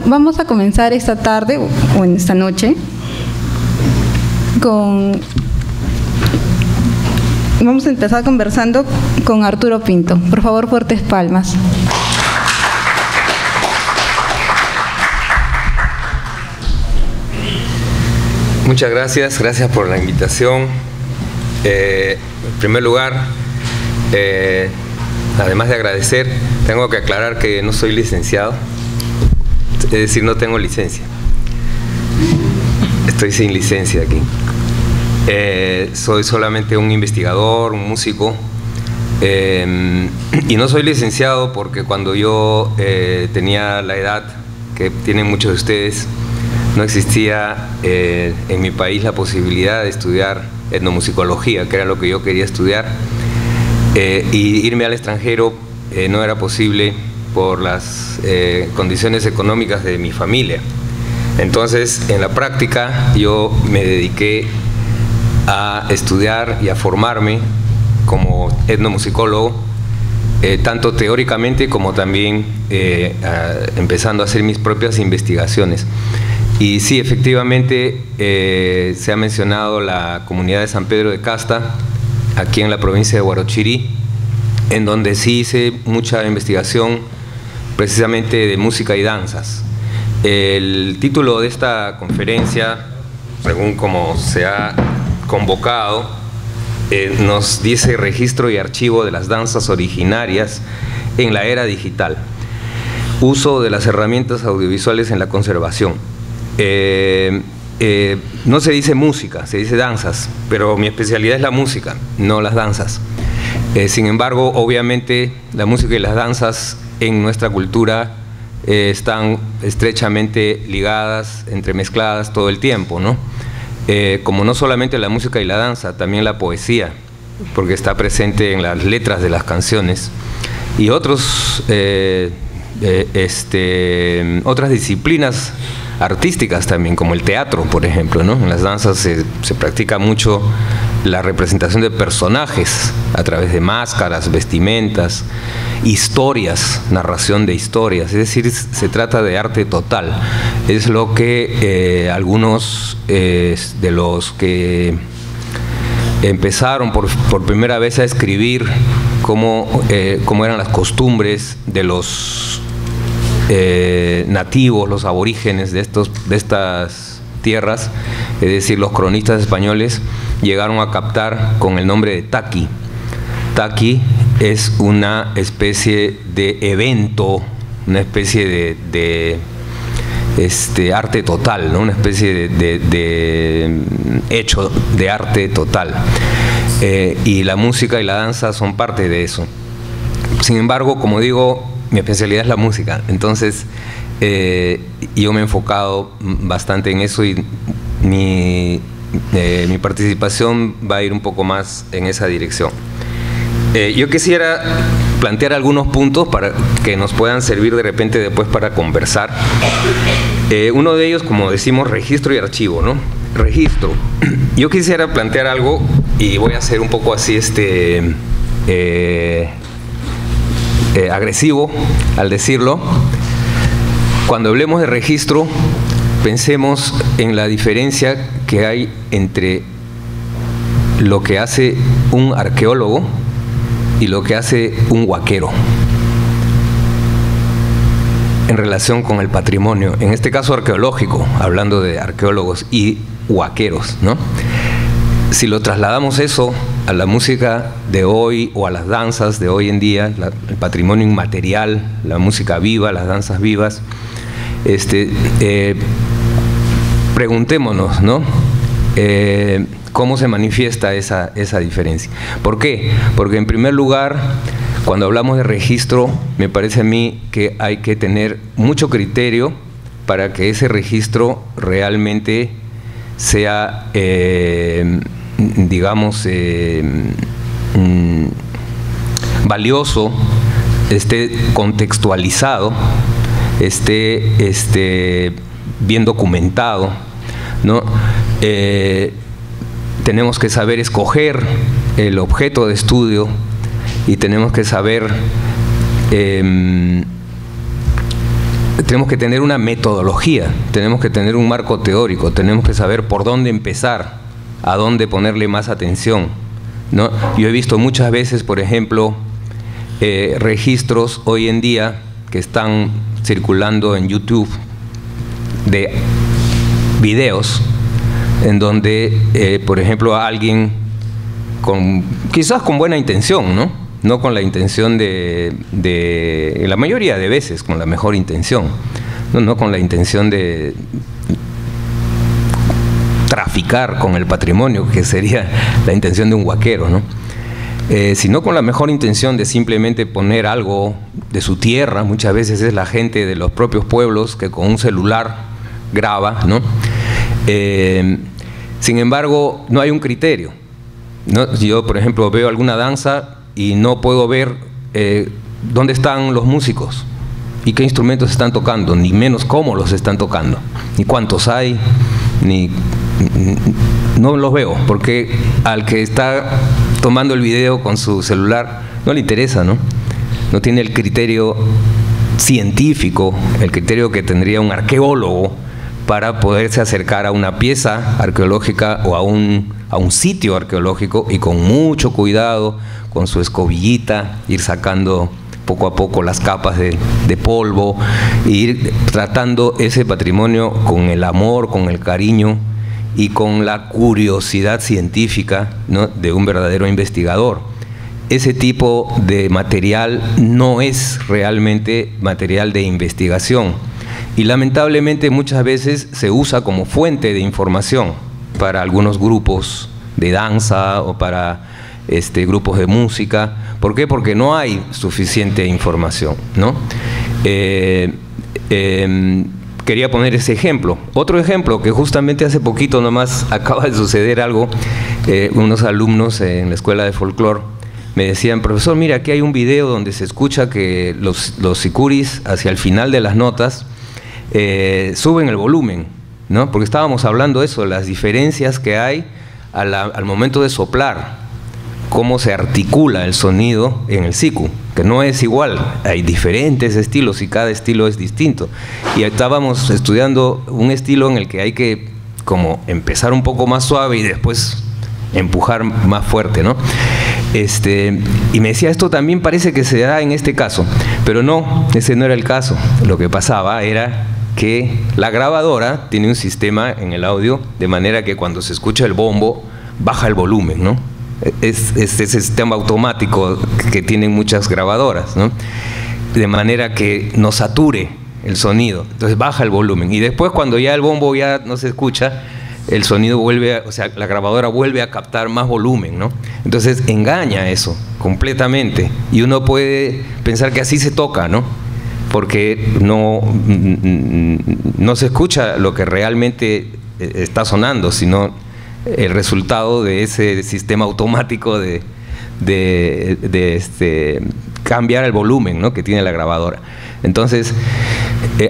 vamos a comenzar esta tarde o en esta noche vamos a empezar conversando con Arturo Pinto. Por favor, fuertes palmas. Muchas gracias por la invitación. En primer lugar, además de agradecer, tengo que aclarar que no soy licenciado, es decir, no tengo licencia. Estoy sin licencia aquí. Soy solamente un investigador, un músico, y no soy licenciado porque cuando yo tenía la edad que tienen muchos de ustedes, no existía en mi país la posibilidad de estudiar etnomusicología, que era lo que yo quería estudiar, y irme al extranjero no era posible por las condiciones económicas de mi familia. Entonces, en la práctica, yo me dediqué a estudiar y a formarme como etnomusicólogo, tanto teóricamente como también empezando a hacer mis propias investigaciones. Y sí, efectivamente, se ha mencionado la comunidad de San Pedro de Casta, aquí en la provincia de Huarochirí, en donde sí hice mucha investigación precisamente de música y danzas. El título de esta conferencia, según como se ha convocado, nos dice Registro y archivo de las danzas originarias en la era digital. Uso de las herramientas audiovisuales en la conservación. No se dice música, se dice danzas, pero mi especialidad es la música, no las danzas. Sin embargo, obviamente, la música y las danzas en nuestra cultura están estrechamente ligadas, entremezcladas todo el tiempo, ¿no? Como no solamente la música y la danza, también la poesía, porque está presente en las letras de las canciones, y otras disciplinas artísticas también, como el teatro, por ejemplo, ¿no? En las danzas se practica mucho la representación de personajes a través de máscaras, vestimentas, historias, narración de historias, es decir, se trata de arte total. Es lo que algunos de los que empezaron por primera vez a escribir cómo eran las costumbres de los nativos, los aborígenes de estas tierras, es decir, los cronistas españoles, llegaron a captar con el nombre de taqui. Taqui es una especie de evento, una especie de arte total, ¿no? Una especie de hecho de arte total. Y la música y la danza son parte de eso. Sin embargo, como digo, mi especialidad es la música, entonces yo me he enfocado bastante en eso y mi participación va a ir un poco más en esa dirección. Yo quisiera plantear algunos puntos para que nos puedan servir de repente después para conversar. Uno de ellos, como decimos, registro y archivo, ¿no? Registro. Yo quisiera plantear algo y voy a ser un poco así agresivo al decirlo. Cuando hablemos de registro, pensemos en la diferencia que hay entre lo que hace un arqueólogo y lo que hace un huaquero en relación con el patrimonio, en este caso arqueológico, hablando de arqueólogos y huaqueros, ¿no? Si lo trasladamos eso a la música de hoy o a las danzas de hoy en día, el patrimonio inmaterial, la música viva, las danzas vivas, preguntémonos, ¿no? ¿Cómo se manifiesta esa diferencia? ¿Por qué? Porque en primer lugar, cuando hablamos de registro, me parece a mí que hay que tener mucho criterio para que ese registro realmente sea, digamos, valioso, esté contextualizado, esté bien documentado, ¿no? Tenemos que saber escoger el objeto de estudio y tenemos que saber tenemos que tener una metodología, tenemos que tener un marco teórico, tenemos que saber por dónde empezar, a dónde ponerle más atención, ¿no? Yo he visto muchas veces, por ejemplo, registros hoy en día que están circulando en YouTube de videos en donde, por ejemplo, alguien quizás con buena intención, no con la intención de la mayoría de veces, con la mejor intención, no con la intención de traficar con el patrimonio, que sería la intención de un huaquero, ¿no? Sino con la mejor intención de simplemente poner algo de su tierra. Muchas veces es la gente de los propios pueblos que con un celular graba, ¿no? Sin embargo, no hay un criterio, ¿no? Yo, por ejemplo, veo alguna danza y no puedo ver dónde están los músicos y qué instrumentos están tocando, ni menos cómo los están tocando, ni cuántos hay, no los veo, porque al que está tomando el video con su celular no le interesa, ¿no? No tiene el criterio científico, el criterio que tendría un arqueólogo para poderse acercar a una pieza arqueológica o a un sitio arqueológico y con mucho cuidado, con su escobillita, ir sacando poco a poco las capas de polvo, e ir tratando ese patrimonio con el amor, con el cariño y con la curiosidad científica, ¿no?, de un verdadero investigador. Ese tipo de material no es realmente material de investigación y lamentablemente muchas veces se usa como fuente de información para algunos grupos de danza o para grupos de música. ¿Por qué? Porque no hay suficiente información, ¿no? Quería poner ese ejemplo. Otro ejemplo que justamente hace poquito nomás acaba de suceder algo. Unos alumnos en la escuela de folclore me decían: profesor, mira, aquí hay un video donde se escucha que los sicuris hacia el final de las notas suben el volumen, ¿no? Porque estábamos hablando de eso, las diferencias que hay al momento de soplar, cómo se articula el sonido en el siku, que no es igual, hay diferentes estilos y cada estilo es distinto. Y estábamos estudiando un estilo en el que hay que como empezar un poco más suave y después empujar más fuerte, ¿no? Y me decía, esto también parece que se da en este caso, pero no, ese no era el caso. Lo que pasaba era que la grabadora tiene un sistema en el audio de manera que cuando se escucha el bombo baja el volumen, ¿no? Es ese sistema automático que tienen muchas grabadoras, ¿no? De manera que no sature el sonido, entonces baja el volumen y después cuando ya el bombo ya no se escucha, el sonido vuelve, o sea, la grabadora vuelve a captar más volumen, ¿no? Entonces engaña eso completamente y uno puede pensar que así se toca, ¿no? Porque no se escucha lo que realmente está sonando, sino el resultado de ese sistema automático de cambiar el volumen, ¿no?, que tiene la grabadora. Entonces,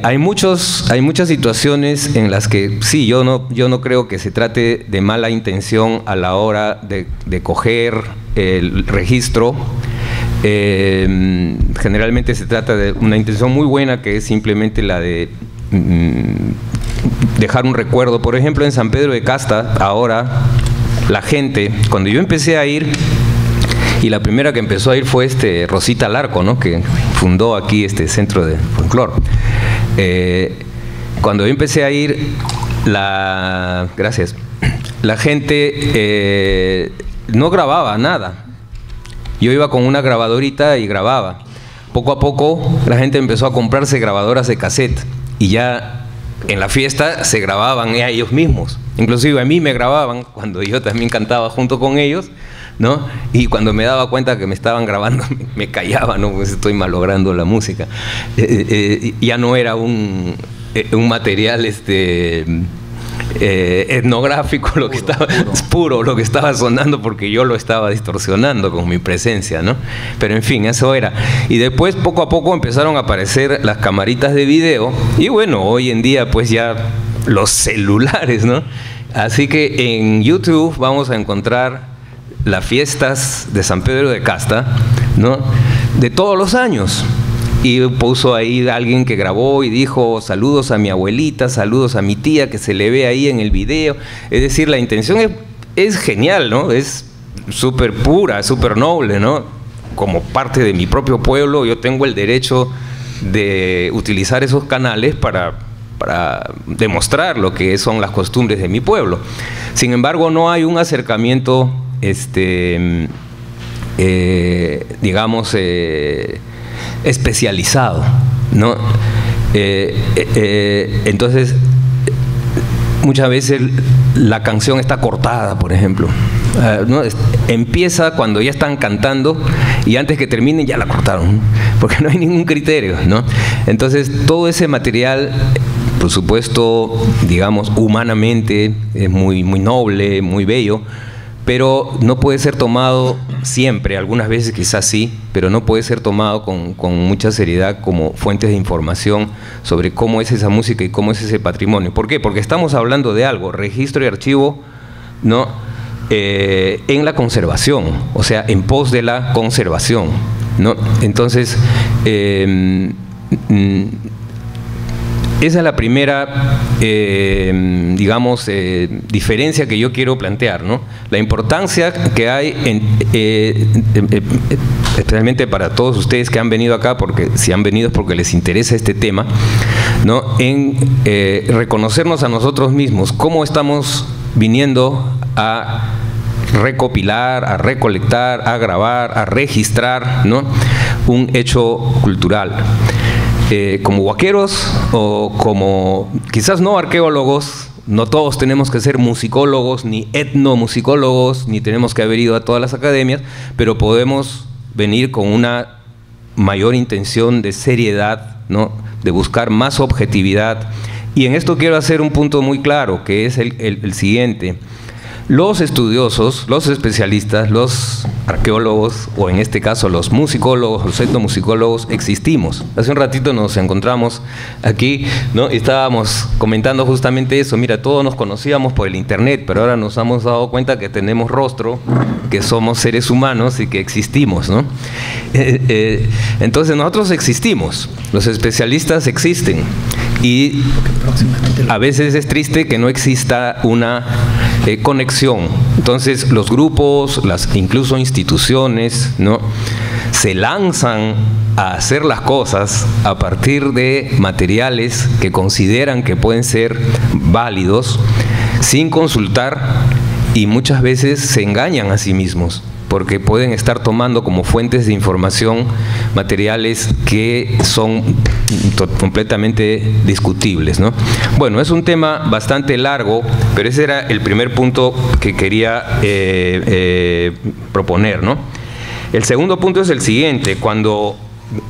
hay muchas situaciones en las que sí, yo no creo que se trate de mala intención a la hora de coger el registro. Generalmente se trata de una intención muy buena, que es simplemente la de dejar un recuerdo. Por ejemplo, en San Pedro de Casta, ahora la gente, cuando yo empecé a ir, y la primera que empezó a ir fue Rosita Larco, ¿no?, que fundó aquí este centro de folclore. Cuando yo empecé a ir, la gente no grababa nada. Yo iba con una grabadorita y grababa. Poco a poco la gente empezó a comprarse grabadoras de cassette y ya en la fiesta se grababan a ellos mismos. Inclusive a mí me grababan cuando yo también cantaba junto con ellos, ¿no? Y cuando me daba cuenta que me estaban grabando, me callaba, ¿no? Pues estoy malogrando la música. Ya no era un material etnográfico lo que estaba puro lo que estaba sonando, porque yo lo estaba distorsionando con mi presencia, ¿no? Pero en fin, eso era. Y después poco a poco empezaron a aparecer las camaritas de video y bueno, hoy en día pues ya los celulares, ¿no? Así que en YouTube vamos a encontrar las fiestas de San Pedro de Casta, ¿no?, de todos los años. y puso ahí alguien que grabó y dijo saludos a mi abuelita, saludos a mi tía, que se le ve ahí en el video. Es decir, la intención es genial, ¿no? Es súper pura, súper noble, ¿no? Como parte de mi propio pueblo, yo tengo el derecho de utilizar esos canales para demostrar lo que son las costumbres de mi pueblo. Sin embargo, no hay un acercamiento, digamos, especializado, ¿no? Entonces, muchas veces la canción está cortada, por ejemplo. ¿No? Empieza cuando ya están cantando y antes que terminen ya la cortaron, porque no hay ningún criterio, ¿no? Entonces, todo ese material, por supuesto, digamos, humanamente es muy noble, muy bello, pero no puede ser tomado siempre, algunas veces quizás sí, pero no puede ser tomado con mucha seriedad como fuentes de información sobre cómo es esa música y cómo es ese patrimonio. ¿Por qué? Porque estamos hablando de algo, registro y archivo, ¿no? En la conservación, o sea, en pos de la conservación, ¿no? Entonces, esa es la primera, digamos, diferencia que yo quiero plantear, ¿no? La importancia que hay, especialmente para todos ustedes que han venido acá, porque si han venido es porque les interesa este tema, ¿no? En reconocernos a nosotros mismos, cómo estamos viniendo a recopilar, a recolectar, a grabar, a registrar, ¿no? Un hecho cultural. Como huaqueros o como, quizás no arqueólogos, no todos tenemos que ser musicólogos, ni etnomusicólogos, ni tenemos que haber ido a todas las academias, pero podemos venir con una mayor intención de seriedad, ¿no? De buscar más objetividad. Y en esto quiero hacer un punto muy claro, que es el siguiente. Los estudiosos, los especialistas, los arqueólogos, o en este caso los musicólogos, los etnomusicólogos, existimos. Hace un ratito nos encontramos aquí, ¿no? Y estábamos comentando justamente eso. Mira, todos nos conocíamos por el internet, pero ahora nos hemos dado cuenta que tenemos rostro, que somos seres humanos y que existimos, ¿no? Entonces nosotros existimos, los especialistas existen. Y a veces es triste que no exista una conexión. Entonces los grupos, incluso instituciones, ¿no? Se lanzan a hacer las cosas a partir de materiales que consideran que pueden ser válidos, sin consultar, y muchas veces se engañan a sí mismos, porque pueden estar tomando como fuentes de información materiales que son completamente discutibles, ¿no? Bueno, es un tema bastante largo, pero ese era el primer punto que quería proponer, ¿no? El segundo punto es el siguiente: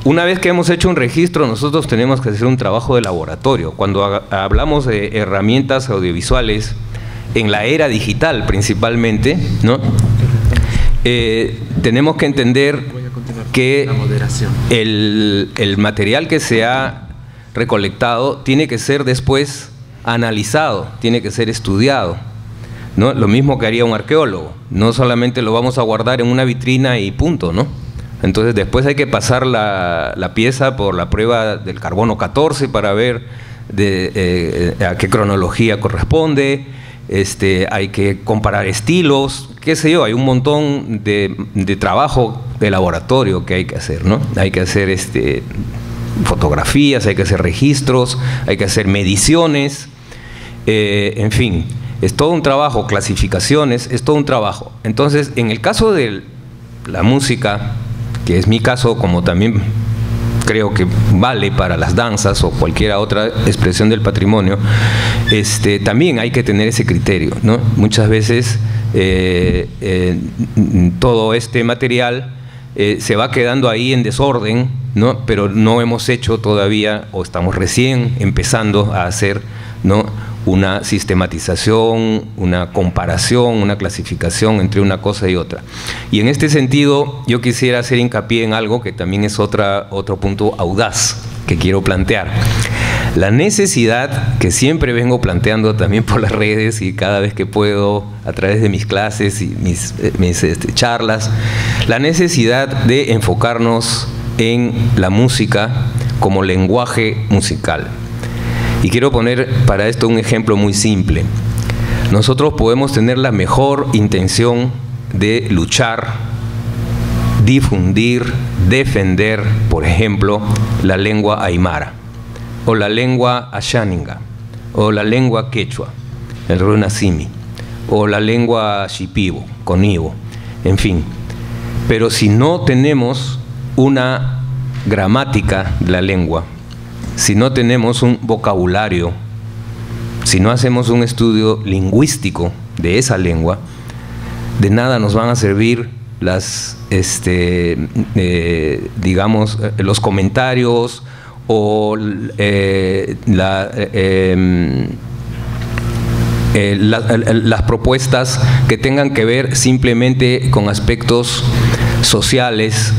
una vez que hemos hecho un registro, nosotros tenemos que hacer un trabajo de laboratorio. Cuando hablamos de herramientas audiovisuales en la era digital principalmente, ¿no? Tenemos que entender que el material que se ha recolectado tiene que ser después analizado, tiene que ser estudiado, ¿no? Lo mismo que haría un arqueólogo. No solamente lo vamos a guardar en una vitrina y punto, ¿no? Entonces después hay que pasar la pieza por la prueba del carbono 14 para ver a qué cronología corresponde. Hay que comparar estilos, qué sé yo, hay un montón de trabajo de laboratorio que hay que hacer, ¿no? Hay que hacer fotografías, hay que hacer registros, hay que hacer mediciones, en fin, es todo un trabajo, clasificaciones, es todo un trabajo. Entonces, en el caso de la música, que es mi caso, como también creo que vale para las danzas o cualquier otra expresión del patrimonio, también hay que tener ese criterio, ¿no? Muchas veces todo este material se va quedando ahí en desorden, ¿no? Pero no hemos hecho todavía, o estamos recién empezando a hacer, ¿no?, una sistematización, una comparación, una clasificación entre una cosa y otra. Y en este sentido yo quisiera hacer hincapié en algo que también es otro punto audaz que quiero plantear. La necesidad, que siempre vengo planteando también por las redes y cada vez que puedo a través de mis clases y mis charlas, la necesidad de enfocarnos en la música como lenguaje musical. Y quiero poner para esto un ejemplo muy simple. Nosotros podemos tener la mejor intención de luchar, difundir, defender, por ejemplo, la lengua aymara, o la lengua asháninga, o la lengua quechua, el runasimi, o la lengua shipibo, conibo, en fin. Pero si no tenemos una gramática de la lengua, si no tenemos un vocabulario, si no hacemos un estudio lingüístico de esa lengua, de nada nos van a servir las, digamos, los comentarios o las propuestas que tengan que ver simplemente con aspectos sociales,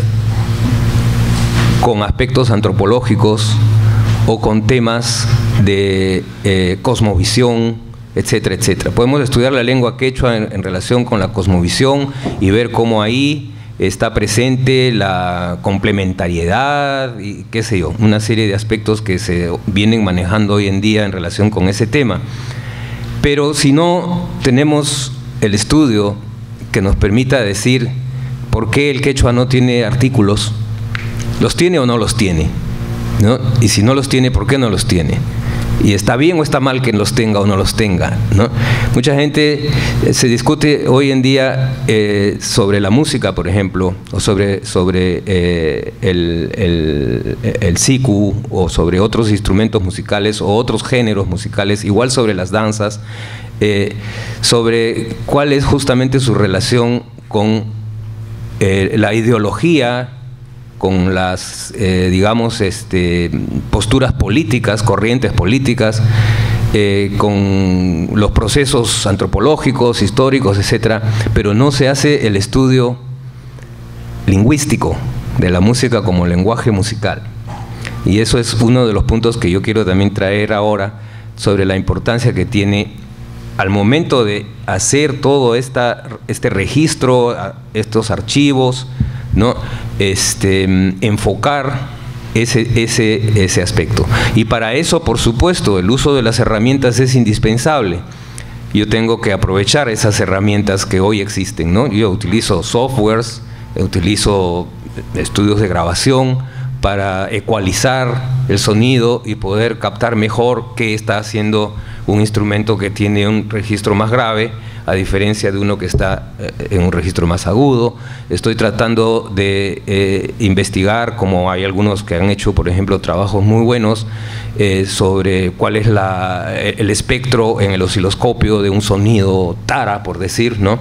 con aspectos antropológicos o con temas de cosmovisión, etcétera, etcétera. Podemos estudiar la lengua quechua en relación con la cosmovisión y ver cómo ahí está presente la complementariedad y qué sé yo, una serie de aspectos que se vienen manejando hoy en día en relación con ese tema. Pero si no tenemos el estudio que nos permita decir por qué el quechua no tiene artículos, ¿los tiene o no los tiene? ¿No? Y si no los tiene, ¿por qué no los tiene? ¿Y está bien o está mal que los tenga o no los tenga? ¿No? Mucha gente se discute hoy en día sobre la música, por ejemplo, o sobre el siku, o sobre otros instrumentos musicales o otros géneros musicales, igual sobre las danzas, sobre cuál es justamente su relación con la ideología, con las, digamos, posturas políticas, corrientes políticas, con los procesos antropológicos, históricos, etcétera, pero no se hace el estudio lingüístico de la música como lenguaje musical. Y eso es uno de los puntos que yo quiero también traer ahora sobre la importancia que tiene al momento de hacer todo este registro, estos archivos, ¿no? Enfocar ese aspecto. Y para eso, por supuesto, el uso de las herramientas es indispensable. Yo tengo que aprovechar esas herramientas que hoy existen, ¿no? Yo utilizo softwares, utilizo estudios de grabación para ecualizar el sonido y poder captar mejor qué está haciendo un instrumento que tiene un registro más grave, a diferencia de uno que está en un registro más agudo. Estoy tratando de investigar, como hay algunos que han hecho, por ejemplo, trabajos muy buenos sobre cuál es el espectro en el osciloscopio de un sonido tara, por decir, ¿no?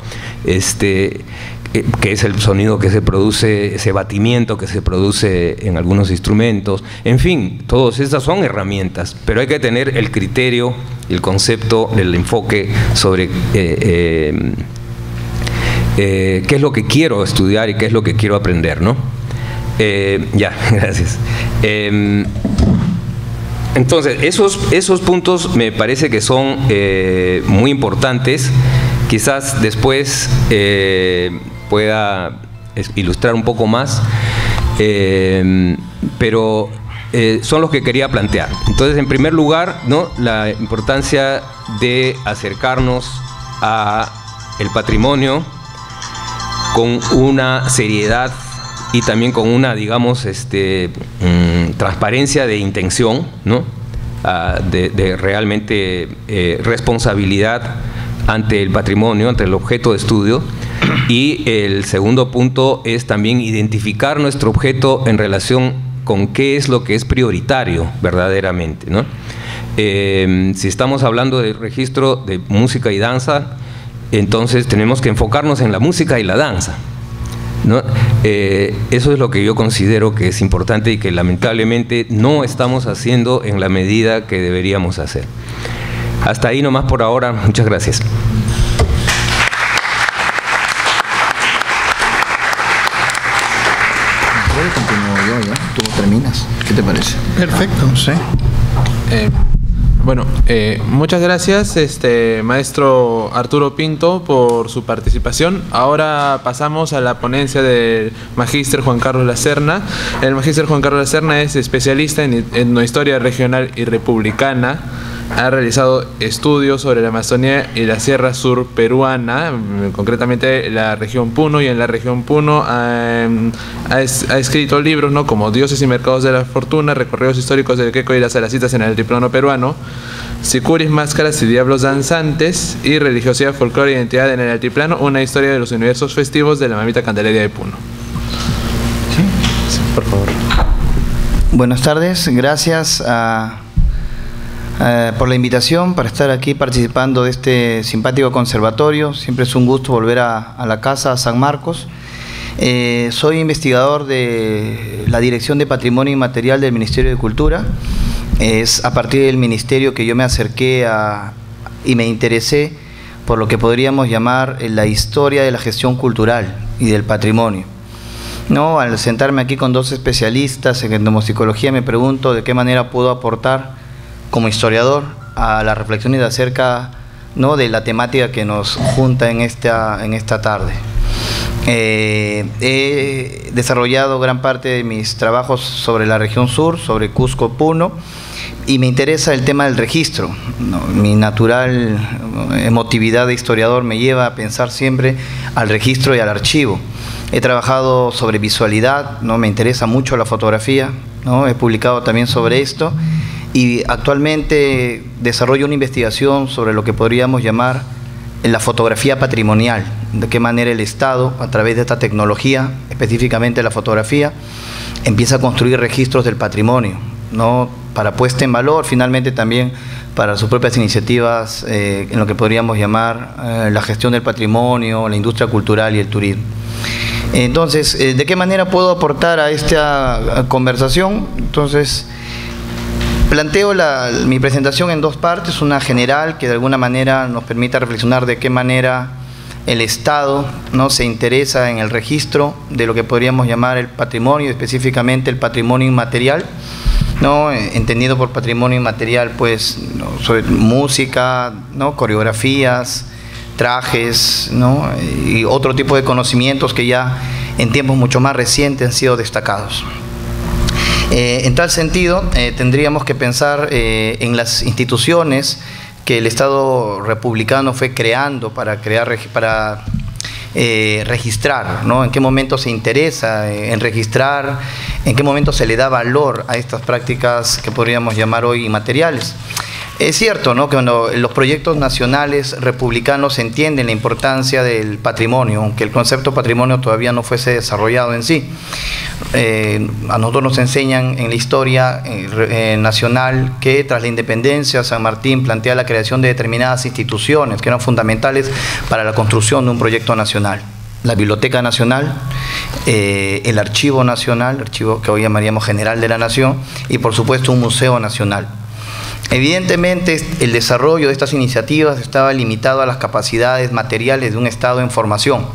Que es el sonido que se produce, ese batimiento que se produce en algunos instrumentos. En fin, todas estas son herramientas, pero hay que tener el criterio, el concepto, el enfoque sobre qué es lo que quiero estudiar y qué es lo que quiero aprender, ¿no? Ya, gracias. Entonces, esos puntos me parece que son muy importantes. Quizás después pueda ilustrar un poco más, pero son los que quería plantear. Entonces, en primer lugar, ¿no?, la importancia de acercarnos a el patrimonio con una seriedad y también con una, digamos, transparencia de intención, ¿no?, de realmente responsabilidad ante el patrimonio, ante el objeto de estudio. Y el segundo punto es también identificar nuestro objeto en relación con qué es lo que es prioritario verdaderamente, ¿no? Si estamos hablando de registro de música y danza, entonces tenemos que enfocarnos en la música y la danza, ¿no? Eso es lo que yo considero que es importante y que lamentablemente no estamos haciendo en la medida que deberíamos hacer. Hasta ahí nomás por ahora. Muchas gracias. Continúo yo, ¿ya? Tú terminas. ¿Qué te parece? Perfecto, sí. Bueno, muchas gracias, maestro Arturo Pinto, por su participación. Ahora pasamos a la ponencia del magíster Juan Carlos Lacerna. El magíster Juan Carlos Lacerna es especialista en etnohistoria regional y republicana. Ha realizado estudios sobre la Amazonía y la Sierra Sur peruana, concretamente la región Puno, y en la región Puno ha escrito libros, ¿no?, como Dioses y Mercados de la Fortuna, Recorridos históricos del Queco y las Alacitas en el Altiplano peruano, Sicuris, Máscaras y Diablos Danzantes, y Religiosidad, Folclore e Identidad en el Altiplano, una historia de los universos festivos de la Mamita Candelaria de Puno. Sí, por favor. Buenas tardes, gracias por la invitación para estar aquí participando de este simpático conservatorio. Siempre es un gusto volver a la casa, a San Marcos. Soy investigador de la Dirección de Patrimonio Inmaterial del Ministerio de Cultura. Es a partir del ministerio que yo me acerqué y me interesé por lo que podríamos llamar la historia de la gestión cultural y del patrimonio. No, al sentarme aquí con dos especialistas en etnomusicología, me pregunto de qué manera puedo aportar como historiador a las reflexiones acerca, ¿no?, de la temática que nos junta en esta tarde. He desarrollado gran parte de mis trabajos sobre la región sur, sobre Cusco, Puno, y me interesa el tema del registro, ¿no? Mi natural emotividad de historiador me lleva a pensar siempre al registro y al archivo. He trabajado sobre visualidad, ¿no? Me interesa mucho la fotografía, ¿no? He publicado también sobre esto, y actualmente desarrollo una investigación sobre lo que podríamos llamar la fotografía patrimonial, de qué manera el Estado, a través de esta tecnología, específicamente la fotografía, empieza a construir registros del patrimonio, ¿no?, para puesta en valor, finalmente también para sus propias iniciativas en lo que podríamos llamar la gestión del patrimonio, la industria cultural y el turismo. Entonces, ¿de qué manera puedo aportar a esta conversación? Entonces, planteo mi presentación en dos partes, una general que de alguna manera nos permita reflexionar de qué manera el Estado, ¿no?, se interesa en el registro de lo que podríamos llamar el patrimonio, específicamente el patrimonio inmaterial, ¿no?, entendido por patrimonio inmaterial, pues, ¿no?, sobre música, ¿no?, coreografías, trajes, ¿no?, y otro tipo de conocimientos que ya en tiempos mucho más recientes han sido destacados. En tal sentido, tendríamos que pensar en las instituciones que el Estado republicano fue creando para registrar, ¿no? En qué momento se interesa en registrar, en qué momento se le da valor a estas prácticas que podríamos llamar hoy inmateriales. Es cierto, ¿no?, que cuando los proyectos nacionales republicanos entienden la importancia del patrimonio, aunque el concepto patrimonio todavía no fuese desarrollado en sí. A nosotros nos enseñan en la historia nacional que tras la independencia San Martín plantea la creación de determinadas instituciones que eran fundamentales para la construcción de un proyecto nacional. La Biblioteca Nacional, el Archivo Nacional, archivo que hoy llamaríamos General de la Nación, y por supuesto un Museo Nacional. Evidentemente, el desarrollo de estas iniciativas estaba limitado a las capacidades materiales de un Estado en formación,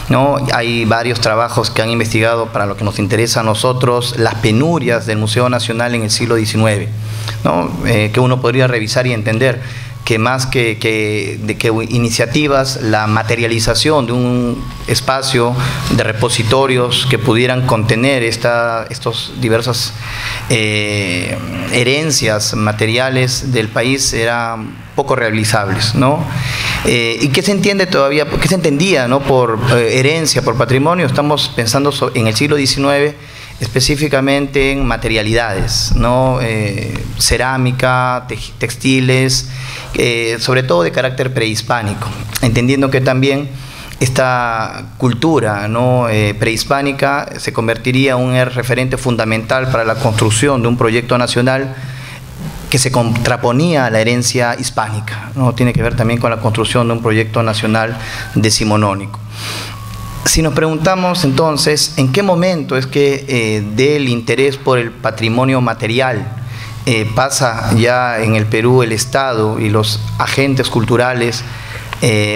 ¿no? Hay varios trabajos que han investigado, para lo que nos interesa a nosotros, las penurias del Museo Nacional en el siglo XIX, ¿no? Que uno podría revisar y entender que más que iniciativas, la materialización de un espacio de repositorios que pudieran contener estos diversas herencias materiales del país eran poco realizables, ¿no? ¿Y qué se entiende todavía, qué se entendía, ¿no?, por herencia, por patrimonio? Estamos pensando en el siglo XIX, específicamente en materialidades, ¿no? Cerámica, textiles, sobre todo de carácter prehispánico, entendiendo que también esta cultura, ¿no?, prehispánica se convertiría en un referente fundamental para la construcción de un proyecto nacional que se contraponía a la herencia hispánica, ¿no? Tiene que ver también con la construcción de un proyecto nacional decimonónico. Si nos preguntamos entonces, ¿en qué momento es que del interés por el patrimonio material pasa ya en el Perú el Estado y los agentes culturales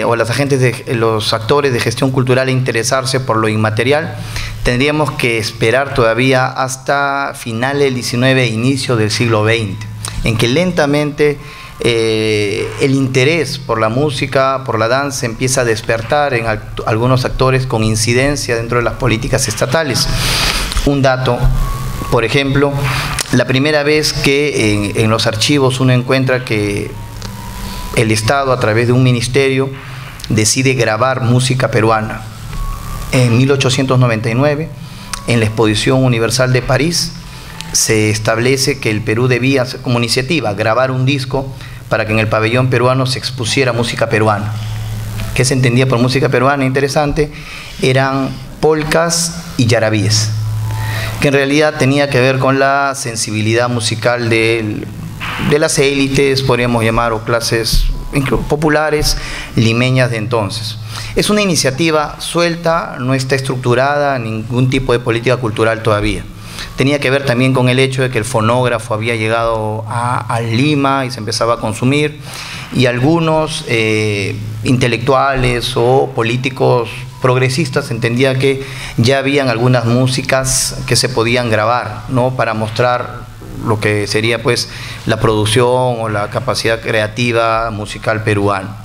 o los actores de gestión cultural a interesarse por lo inmaterial? Tendríamos que esperar todavía hasta finales del XIX e inicio del siglo XX. en que lentamente el interés por la música, por la danza, empieza a despertar en algunos actores con incidencia dentro de las políticas estatales. Un dato, por ejemplo, la primera vez que en los archivos uno encuentra que el Estado, a través de un ministerio, decide grabar música peruana. En 1899, en la Exposición Universal de París, se establece que el Perú debía, como iniciativa, grabar un disco para que en el pabellón peruano se expusiera música peruana. ¿Qué se entendía por música peruana? Interesante, eran polcas y yarabíes, que en realidad tenía que ver con la sensibilidad musical de las élites, podríamos llamar, o clases populares limeñas de entonces. Es una iniciativa suelta, no está estructurada, ningún tipo de política cultural todavía. Tenía que ver también con el hecho de que el fonógrafo había llegado a Lima y se empezaba a consumir, y algunos intelectuales o políticos progresistas entendían que ya habían algunas músicas que se podían grabar, ¿no?, para mostrar lo que sería pues la producción o la capacidad creativa musical peruana.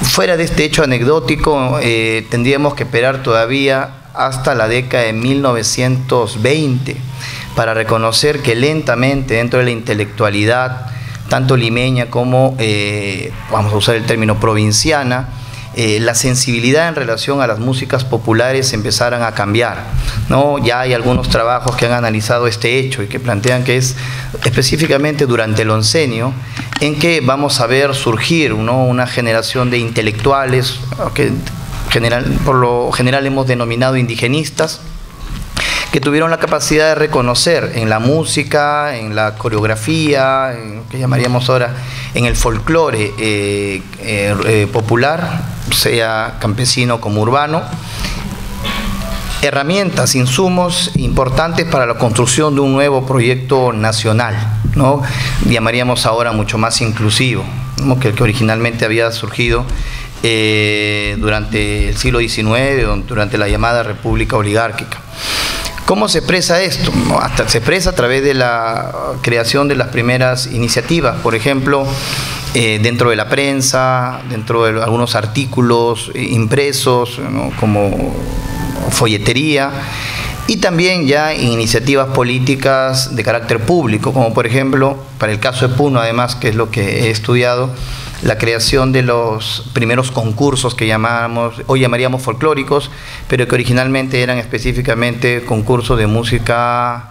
Fuera de este hecho anecdótico, tendríamos que esperar todavía hasta la década de 1920 para reconocer que lentamente dentro de la intelectualidad, tanto limeña como, vamos a usar el término provinciana, la sensibilidad en relación a las músicas populares empezaran a cambiar, ¿no? Ya hay algunos trabajos que han analizado este hecho y que plantean que es específicamente durante el oncenio en que vamos a ver surgir, ¿no?, una generación de intelectuales que por lo general hemos denominado indigenistas, que tuvieron la capacidad de reconocer en la música, en la coreografía, en lo que llamaríamos ahora en el folclore popular, sea campesino como urbano, herramientas, insumos importantes para la construcción de un nuevo proyecto nacional, ¿no?, llamaríamos ahora mucho más inclusivo, ¿no?, que el que originalmente había surgido durante el siglo XIX, durante la llamada República Oligárquica. ¿Cómo se expresa esto? Se expresa a través de la creación de las primeras iniciativas, por ejemplo, dentro de la prensa, dentro de algunos artículos impresos, ¿no?, como folletería, y también ya en iniciativas políticas de carácter público, como por ejemplo, para el caso de Puno, además, que es lo que he estudiado, la creación de los primeros concursos que hoy llamaríamos folclóricos, pero que originalmente eran específicamente concursos de música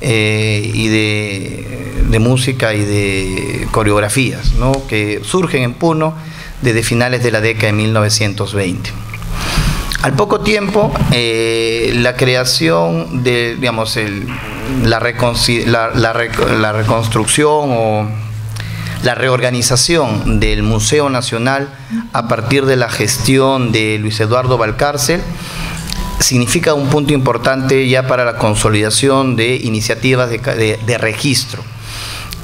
y de música y de coreografías, ¿no?, que surgen en Puno desde finales de la década de 1920. Al poco tiempo, la creación de, digamos, la reconstrucción o la reorganización del Museo Nacional a partir de la gestión de Luis Eduardo Valcárcel significa un punto importante ya para la consolidación de iniciativas de registro.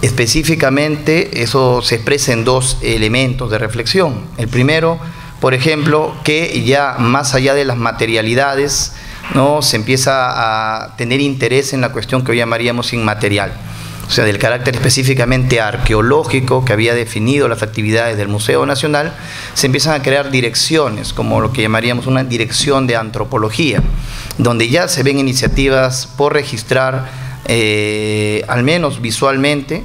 Específicamente, eso se expresa en dos elementos de reflexión. El primero, por ejemplo, que ya más allá de las materialidades, ¿no?, se empieza a tener interés en la cuestión que hoy llamaríamos inmaterial, o sea, del carácter específicamente arqueológico que había definido las actividades del Museo Nacional. Se empiezan a crear direcciones, como lo que llamaríamos una dirección de antropología, donde ya se ven iniciativas por registrar, al menos visualmente,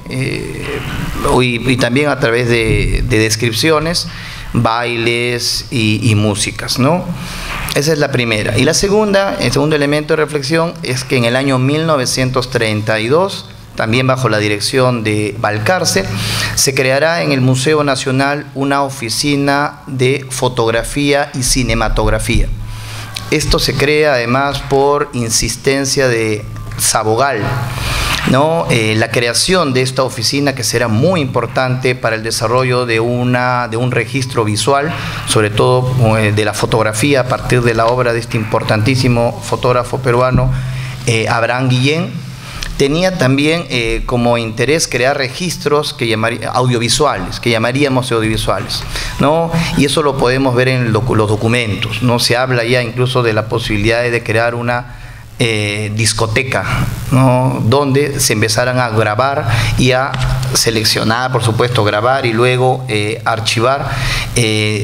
y también a través de descripciones, bailes y músicas, ¿no? Esa es la primera. Y la segunda, el segundo elemento de reflexión es que en el año 1932, también bajo la dirección de Valcárcel, se creará en el Museo Nacional una oficina de fotografía y cinematografía. Esto se crea además por insistencia de Sabogal, ¿no? La creación de esta oficina, que será muy importante para el desarrollo de un registro visual, sobre todo de la fotografía, a partir de la obra de este importantísimo fotógrafo peruano, Abraham Guillén. Tenía también como interés crear registros audiovisuales, que llamaríamos audiovisuales, ¿no? Y eso lo podemos ver en los documentos, ¿no? Se habla ya incluso de la posibilidad de crear una discoteca ¿no? Donde se empezaran a grabar y a seleccionar, por supuesto, grabar y luego archivar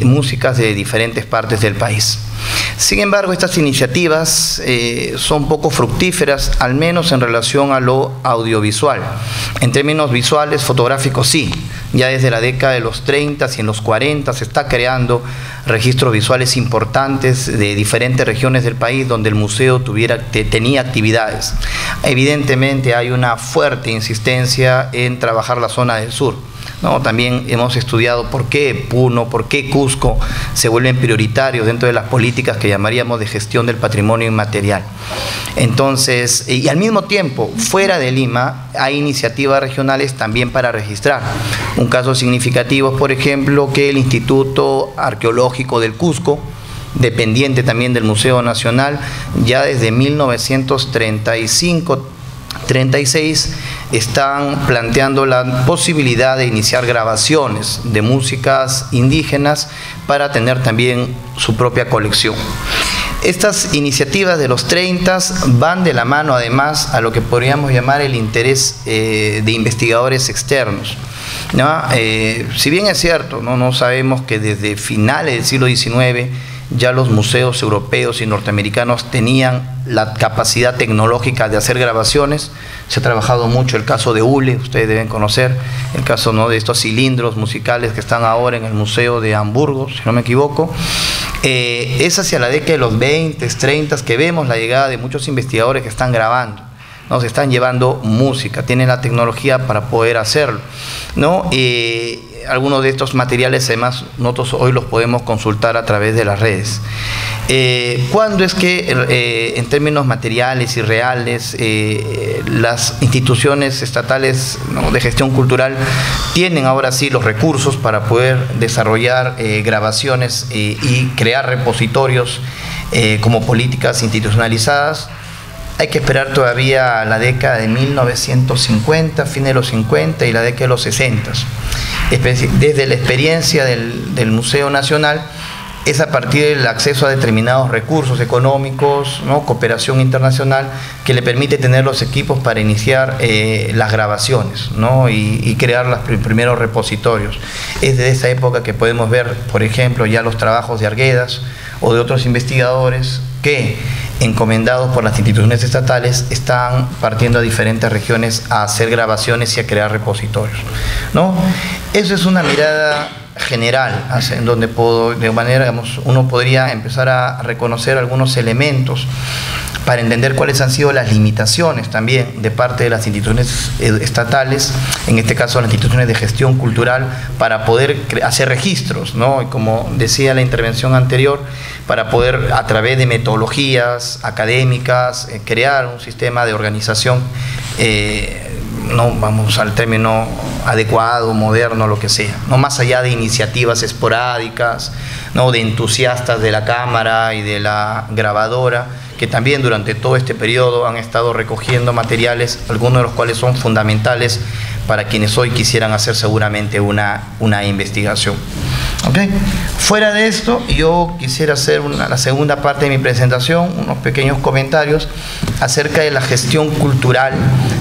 músicas de diferentes partes del país. Sin embargo, estas iniciativas son poco fructíferas, al menos en relación a lo audiovisual. En términos visuales, fotográficos sí. Ya desde la década de los 30 y en los 40 se está creando registros visuales importantes de diferentes regiones del país donde el museo tenía actividades. Evidentemente hay una fuerte insistencia en trabajar la zona del sur, ¿no? También hemos estudiado por qué Puno, por qué Cusco se vuelven prioritarios dentro de las políticas que llamaríamos de gestión del patrimonio inmaterial. Entonces, y al mismo tiempo, fuera de Lima, hay iniciativas regionales también para registrar. Un caso significativo, por ejemplo, que el Instituto Arqueológico del Cusco, dependiente también del Museo Nacional, ya desde 1935-36 están planteando la posibilidad de iniciar grabaciones de músicas indígenas para tener también su propia colección. Estas iniciativas de los 30 van de la mano además a lo que podríamos llamar el interés de investigadores externos, ¿no? Si bien es cierto, no sabemos que desde finales del siglo XIX ya los museos europeos y norteamericanos tenían la capacidad tecnológica de hacer grabaciones. Se ha trabajado mucho el caso de Hule, ustedes deben conocer el caso, ¿no?, de estos cilindros musicales que están ahora en el Museo de Hamburgo, si no me equivoco. Es hacia la década de los 20, 30 que vemos la llegada de muchos investigadores que están grabando, ¿no? Se están llevando música, tienen la tecnología para poder hacerlo, ¿no? Algunos de estos materiales además nosotros hoy los podemos consultar a través de las redes. ¿Cuándo es que en términos materiales y reales las instituciones estatales, ¿no?, de gestión cultural tienen ahora sí los recursos para poder desarrollar grabaciones y crear repositorios como políticas institucionalizadas? Hay que esperar todavía la década de 1950, fin de los 50 y la década de los 60. Desde la experiencia del Museo Nacional, es a partir del acceso a determinados recursos económicos, ¿no?, cooperación internacional, que le permite tener los equipos para iniciar las grabaciones, ¿no?, y crear los primeros repositorios. Es de esa época que podemos ver, por ejemplo, ya los trabajos de Arguedas o de otros investigadores que, encomendados por las instituciones estatales, están partiendo a diferentes regiones a hacer grabaciones y a crear repositorios, ¿no? Eso es una mirada general, en donde de manera, digamos, uno podría empezar a reconocer algunos elementos para entender cuáles han sido las limitaciones también de parte de las instituciones estatales, en este caso las instituciones de gestión cultural, para poder hacer registros, ¿no? Y como decía la intervención anterior, para poder, a través de metodologías académicas, crear un sistema de organización, no vamos al término adecuado, moderno, lo que sea, no más allá de iniciativas esporádicas, ¿no?, de entusiastas de la cámara y de la grabadora, que también durante todo este periodo han estado recogiendo materiales, algunos de los cuales son fundamentales para quienes hoy quisieran hacer seguramente una investigación. ¿Okay? Fuera de esto, yo quisiera hacer la segunda parte de mi presentación, unos pequeños comentarios acerca de la gestión cultural,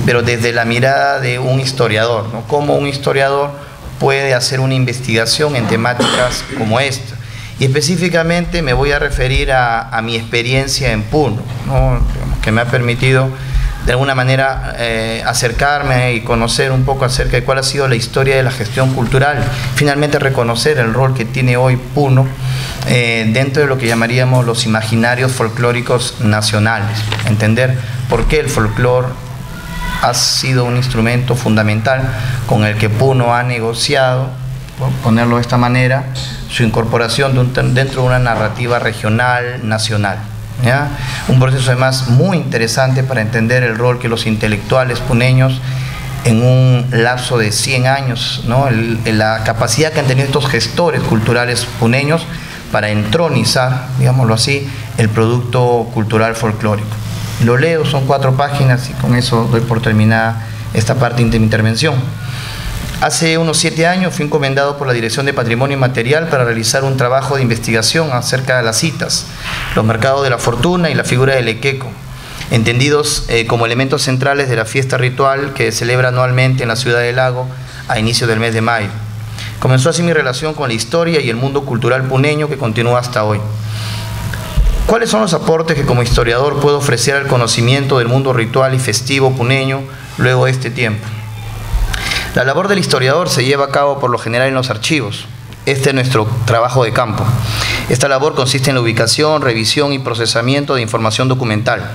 pero desde la mirada de un historiador, ¿no? Cómo un historiador puede hacer una investigación en temáticas como esta. Y específicamente me voy a referir a mi experiencia en Puno, ¿no?, que me ha permitido de alguna manera acercarme y conocer un poco acerca de cuál ha sido la historia de la gestión cultural, finalmente reconocer el rol que tiene hoy Puno dentro de lo que llamaríamos los imaginarios folclóricos nacionales, entender por qué el folclore ha sido un instrumento fundamental con el que Puno ha negociado, por ponerlo de esta manera, su incorporación dentro de una narrativa regional, nacional, ¿ya? Un proceso además muy interesante para entender el rol que los intelectuales puneños en un lapso de 100 años, ¿no?, la capacidad que han tenido estos gestores culturales puneños para entronizar, digámoslo así, el producto cultural folclórico. Lo leo, son 4 páginas y con eso doy por terminada esta parte de mi intervención. Hace unos 7 años fui encomendado por la Dirección de Patrimonio Inmaterial para realizar un trabajo de investigación acerca de las citas, los mercados de la fortuna y la figura del equeco. entendidos como elementos centrales de la fiesta ritual que se celebra anualmente en la ciudad del Lago a inicio del mes de mayo. Comenzó así mi relación con la historia y el mundo cultural puneño que continúa hasta hoy. ¿Cuáles son los aportes que como historiador puedo ofrecer al conocimiento del mundo ritual y festivo puneño luego de este tiempo? La labor del historiador se lleva a cabo por lo general en los archivos. Este es nuestro trabajo de campo. Esta labor consiste en la ubicación, revisión y procesamiento de información documental.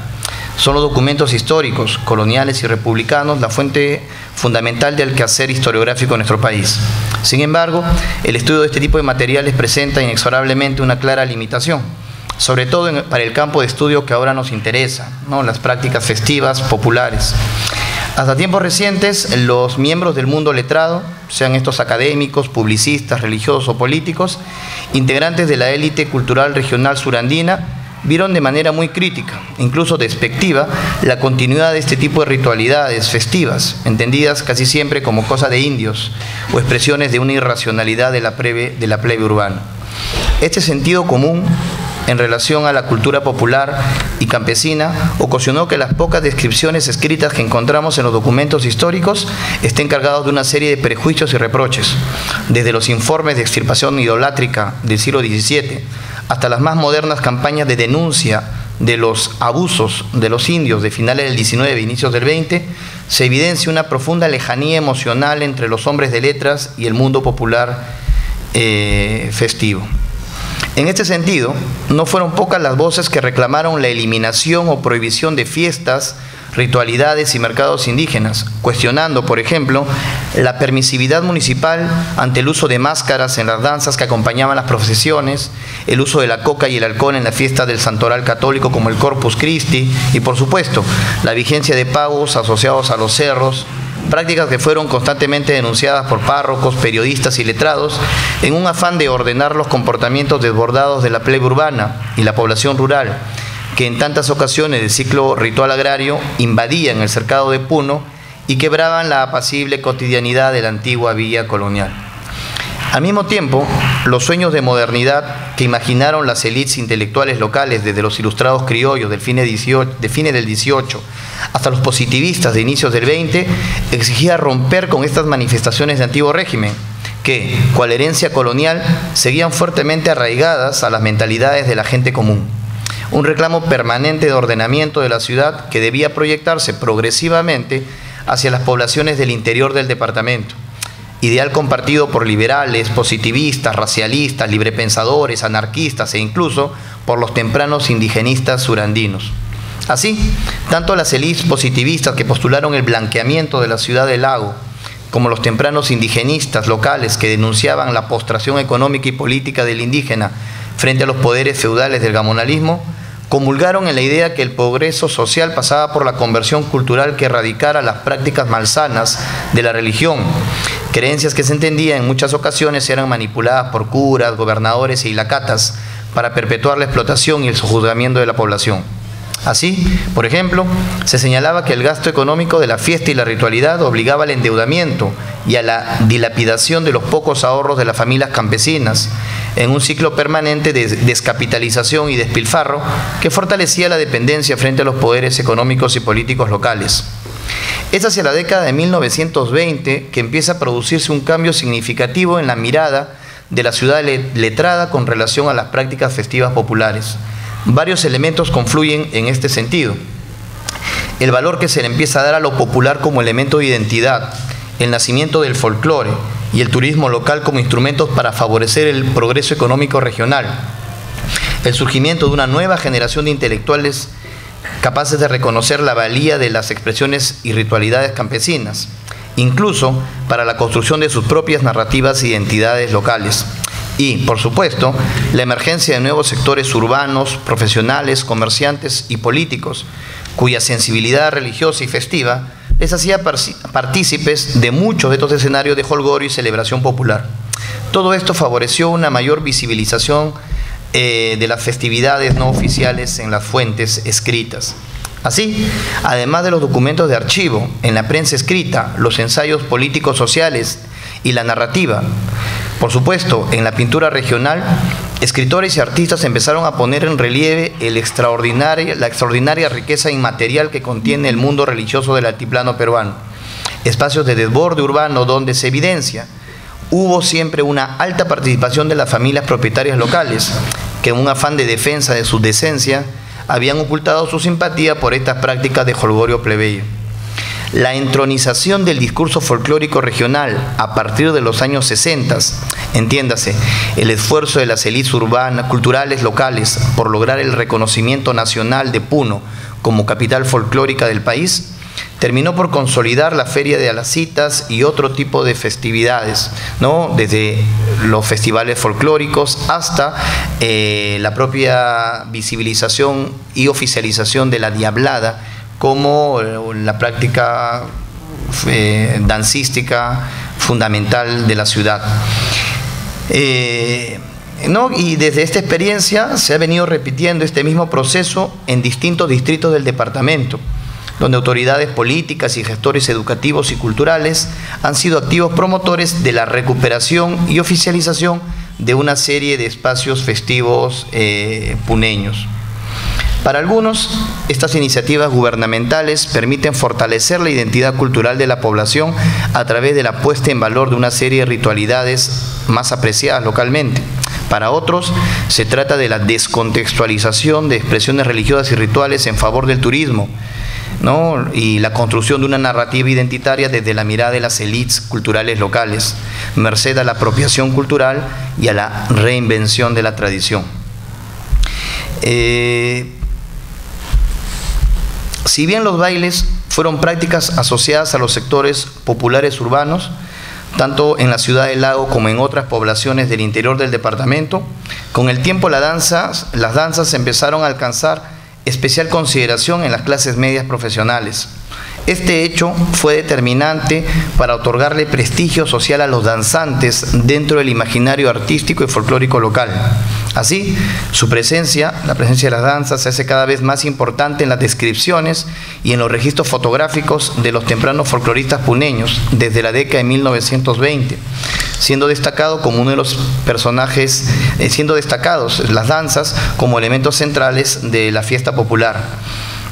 Son los documentos históricos, coloniales y republicanos la fuente fundamental del quehacer historiográfico en nuestro país. Sin embargo, el estudio de este tipo de materiales presenta inexorablemente una clara limitación, sobre todo para el campo de estudio que ahora nos interesa, ¿no? Las prácticas festivas populares. Hasta tiempos recientes, los miembros del mundo letrado, sean estos académicos, publicistas, religiosos o políticos, integrantes de la élite cultural regional surandina, vieron de manera muy crítica, incluso despectiva, la continuidad de este tipo de ritualidades festivas, entendidas casi siempre como cosa de indios o expresiones de una irracionalidad de la plebe urbana. Este sentido común en relación a la cultura popular y campesina ocasionó que las pocas descripciones escritas que encontramos en los documentos históricos estén cargados de una serie de prejuicios y reproches, desde los informes de extirpación idolátrica del siglo XVII hasta las más modernas campañas de denuncia de los abusos de los indios de finales del XIX e inicios del XX, se evidencia una profunda lejanía emocional entre los hombres de letras y el mundo popular festivo. En este sentido, no fueron pocas las voces que reclamaron la eliminación o prohibición de fiestas, ritualidades y mercados indígenas, cuestionando, por ejemplo, la permisividad municipal ante el uso de máscaras en las danzas que acompañaban las procesiones, el uso de la coca y el alcohol en la fiesta del santoral católico como el Corpus Christi y, por supuesto, la vigencia de pagos asociados a los cerros, prácticas que fueron constantemente denunciadas por párrocos, periodistas y letrados en un afán de ordenar los comportamientos desbordados de la plebe urbana y la población rural, que en tantas ocasiones del ciclo ritual agrario invadían el cercado de Puno y quebraban la apacible cotidianidad de la antigua villa colonial. Al mismo tiempo, los sueños de modernidad que imaginaron las élites intelectuales locales desde los ilustrados criollos de fines del 18 hasta los positivistas de inicios del 20, exigía romper con estas manifestaciones de antiguo régimen, que, cual herencia colonial, seguían fuertemente arraigadas a las mentalidades de la gente común. Un reclamo permanente de ordenamiento de la ciudad que debía proyectarse progresivamente hacia las poblaciones del interior del departamento, ideal compartido por liberales, positivistas, racialistas, librepensadores, anarquistas e incluso por los tempranos indigenistas surandinos. Así, tanto las élites positivistas que postularon el blanqueamiento de la ciudad del Lago, como los tempranos indigenistas locales que denunciaban la postración económica y política del indígena frente a los poderes feudales del gamonalismo, comulgaron en la idea que el progreso social pasaba por la conversión cultural que erradicara las prácticas malsanas de la religión, creencias que se entendía en muchas ocasiones eran manipuladas por curas, gobernadores e ilacatas para perpetuar la explotación y el sojuzgamiento de la población. Así, por ejemplo, se señalaba que el gasto económico de la fiesta y la ritualidad obligaba al endeudamiento y a la dilapidación de los pocos ahorros de las familias campesinas, en un ciclo permanente de descapitalización y despilfarro que fortalecía la dependencia frente a los poderes económicos y políticos locales. Es hacia la década de 1920 que empieza a producirse un cambio significativo en la mirada de la ciudad letrada con relación a las prácticas festivas populares. Varios elementos confluyen en este sentido. El valor que se le empieza a dar a lo popular como elemento de identidad, el nacimiento del folclore y el turismo local como instrumentos para favorecer el progreso económico regional, el surgimiento de una nueva generación de intelectuales capaces de reconocer la valía de las expresiones y ritualidades campesinas, incluso para la construcción de sus propias narrativas e identidades locales. Y, por supuesto, la emergencia de nuevos sectores urbanos, profesionales, comerciantes y políticos, cuya sensibilidad religiosa y festiva les hacía partícipes de muchos de estos escenarios de jolgorio y celebración popular. Todo esto favoreció una mayor visibilización de las festividades no oficiales en las fuentes escritas. Así, además de los documentos de archivo, en la prensa escrita, los ensayos políticos sociales y la narrativa, por supuesto, en la pintura regional, escritores y artistas empezaron a poner en relieve la extraordinaria riqueza inmaterial que contiene el mundo religioso del altiplano peruano. Espacios de desborde urbano donde se evidencia. Hubo siempre una alta participación de las familias propietarias locales, que en un afán de defensa de su decencia, habían ocultado su simpatía por estas prácticas de jolgorio plebeyo. La entronización del discurso folclórico regional a partir de los años 60, entiéndase, el esfuerzo de las élites urbanas, culturales locales por lograr el reconocimiento nacional de Puno como capital folclórica del país, terminó por consolidar la Feria de Alacitas y otro tipo de festividades, ¿no? Desde los festivales folclóricos hasta la propia visibilización y oficialización de la diablada como la práctica dancística fundamental de la ciudad. Y desde esta experiencia se ha venido repitiendo este mismo proceso en distintos distritos del departamento, donde autoridades políticas y gestores educativos y culturales han sido activos promotores de la recuperación y oficialización de una serie de espacios festivos puneños. Para algunos, estas iniciativas gubernamentales permiten fortalecer la identidad cultural de la población a través de la puesta en valor de una serie de ritualidades más apreciadas localmente. Para otros, se trata de la descontextualización de expresiones religiosas y rituales en favor del turismo, ¿no? Y la construcción de una narrativa identitaria desde la mirada de las élites culturales locales, merced a la apropiación cultural y a la reinvención de la tradición. Si bien los bailes fueron prácticas asociadas a los sectores populares urbanos, tanto en la ciudad del Lago como en otras poblaciones del interior del departamento, con el tiempo las danzas empezaron a alcanzar especial consideración en las clases medias profesionales. Este hecho fue determinante para otorgarle prestigio social a los danzantes dentro del imaginario artístico y folclórico local. Así, la presencia de las danzas se hace cada vez más importante en las descripciones y en los registros fotográficos de los tempranos folcloristas puneños desde la década de 1920, siendo destacados las danzas como elementos centrales de la fiesta popular,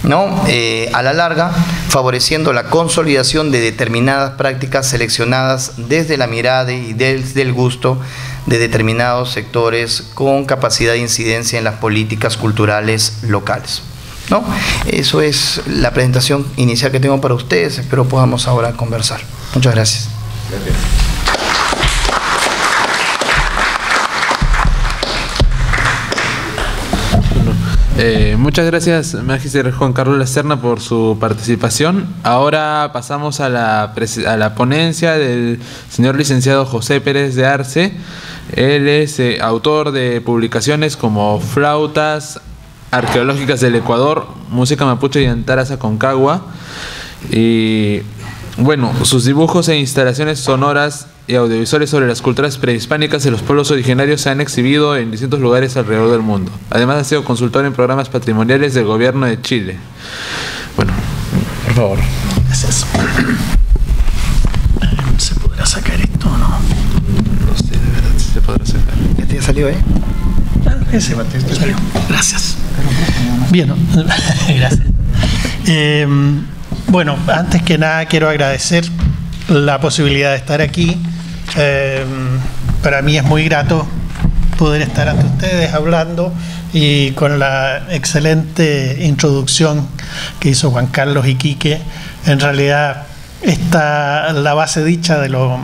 ¿no? A la larga, favoreciendo la consolidación de determinadas prácticas seleccionadas desde la mirada y desde el gusto de determinados sectores con capacidad de incidencia en las políticas culturales locales, ¿no? Eso es la presentación inicial que tengo para ustedes. Espero podamos ahora conversar. Muchas gracias. Gracias. Muchas gracias, Magíster Juan Carlos Lacerna, por su participación. Ahora pasamos a la ponencia del señor licenciado José Pérez de Arce. Él es autor de publicaciones como Flautas Arqueológicas del Ecuador, Música Mapuche y Antaras Aconcagua. Y bueno, sus dibujos e instalaciones sonoras y audiovisuales sobre las culturas prehispánicas de los pueblos originarios se han exhibido en distintos lugares alrededor del mundo. Además, ha sido consultor en programas patrimoniales del gobierno de Chile. Bueno, por favor. Gracias. ¿Se podrá sacar esto o no? No sé, de verdad, si se podrá sacar. ¿Este ya salió, Ese salió. Gracias. Bien, gracias. Bueno, antes que nada quiero agradecer la posibilidad de estar aquí. Para mí es muy grato poder estar ante ustedes hablando y con la excelente introducción que hizo Juan Carlos y Quique. En realidad está la base dicha de lo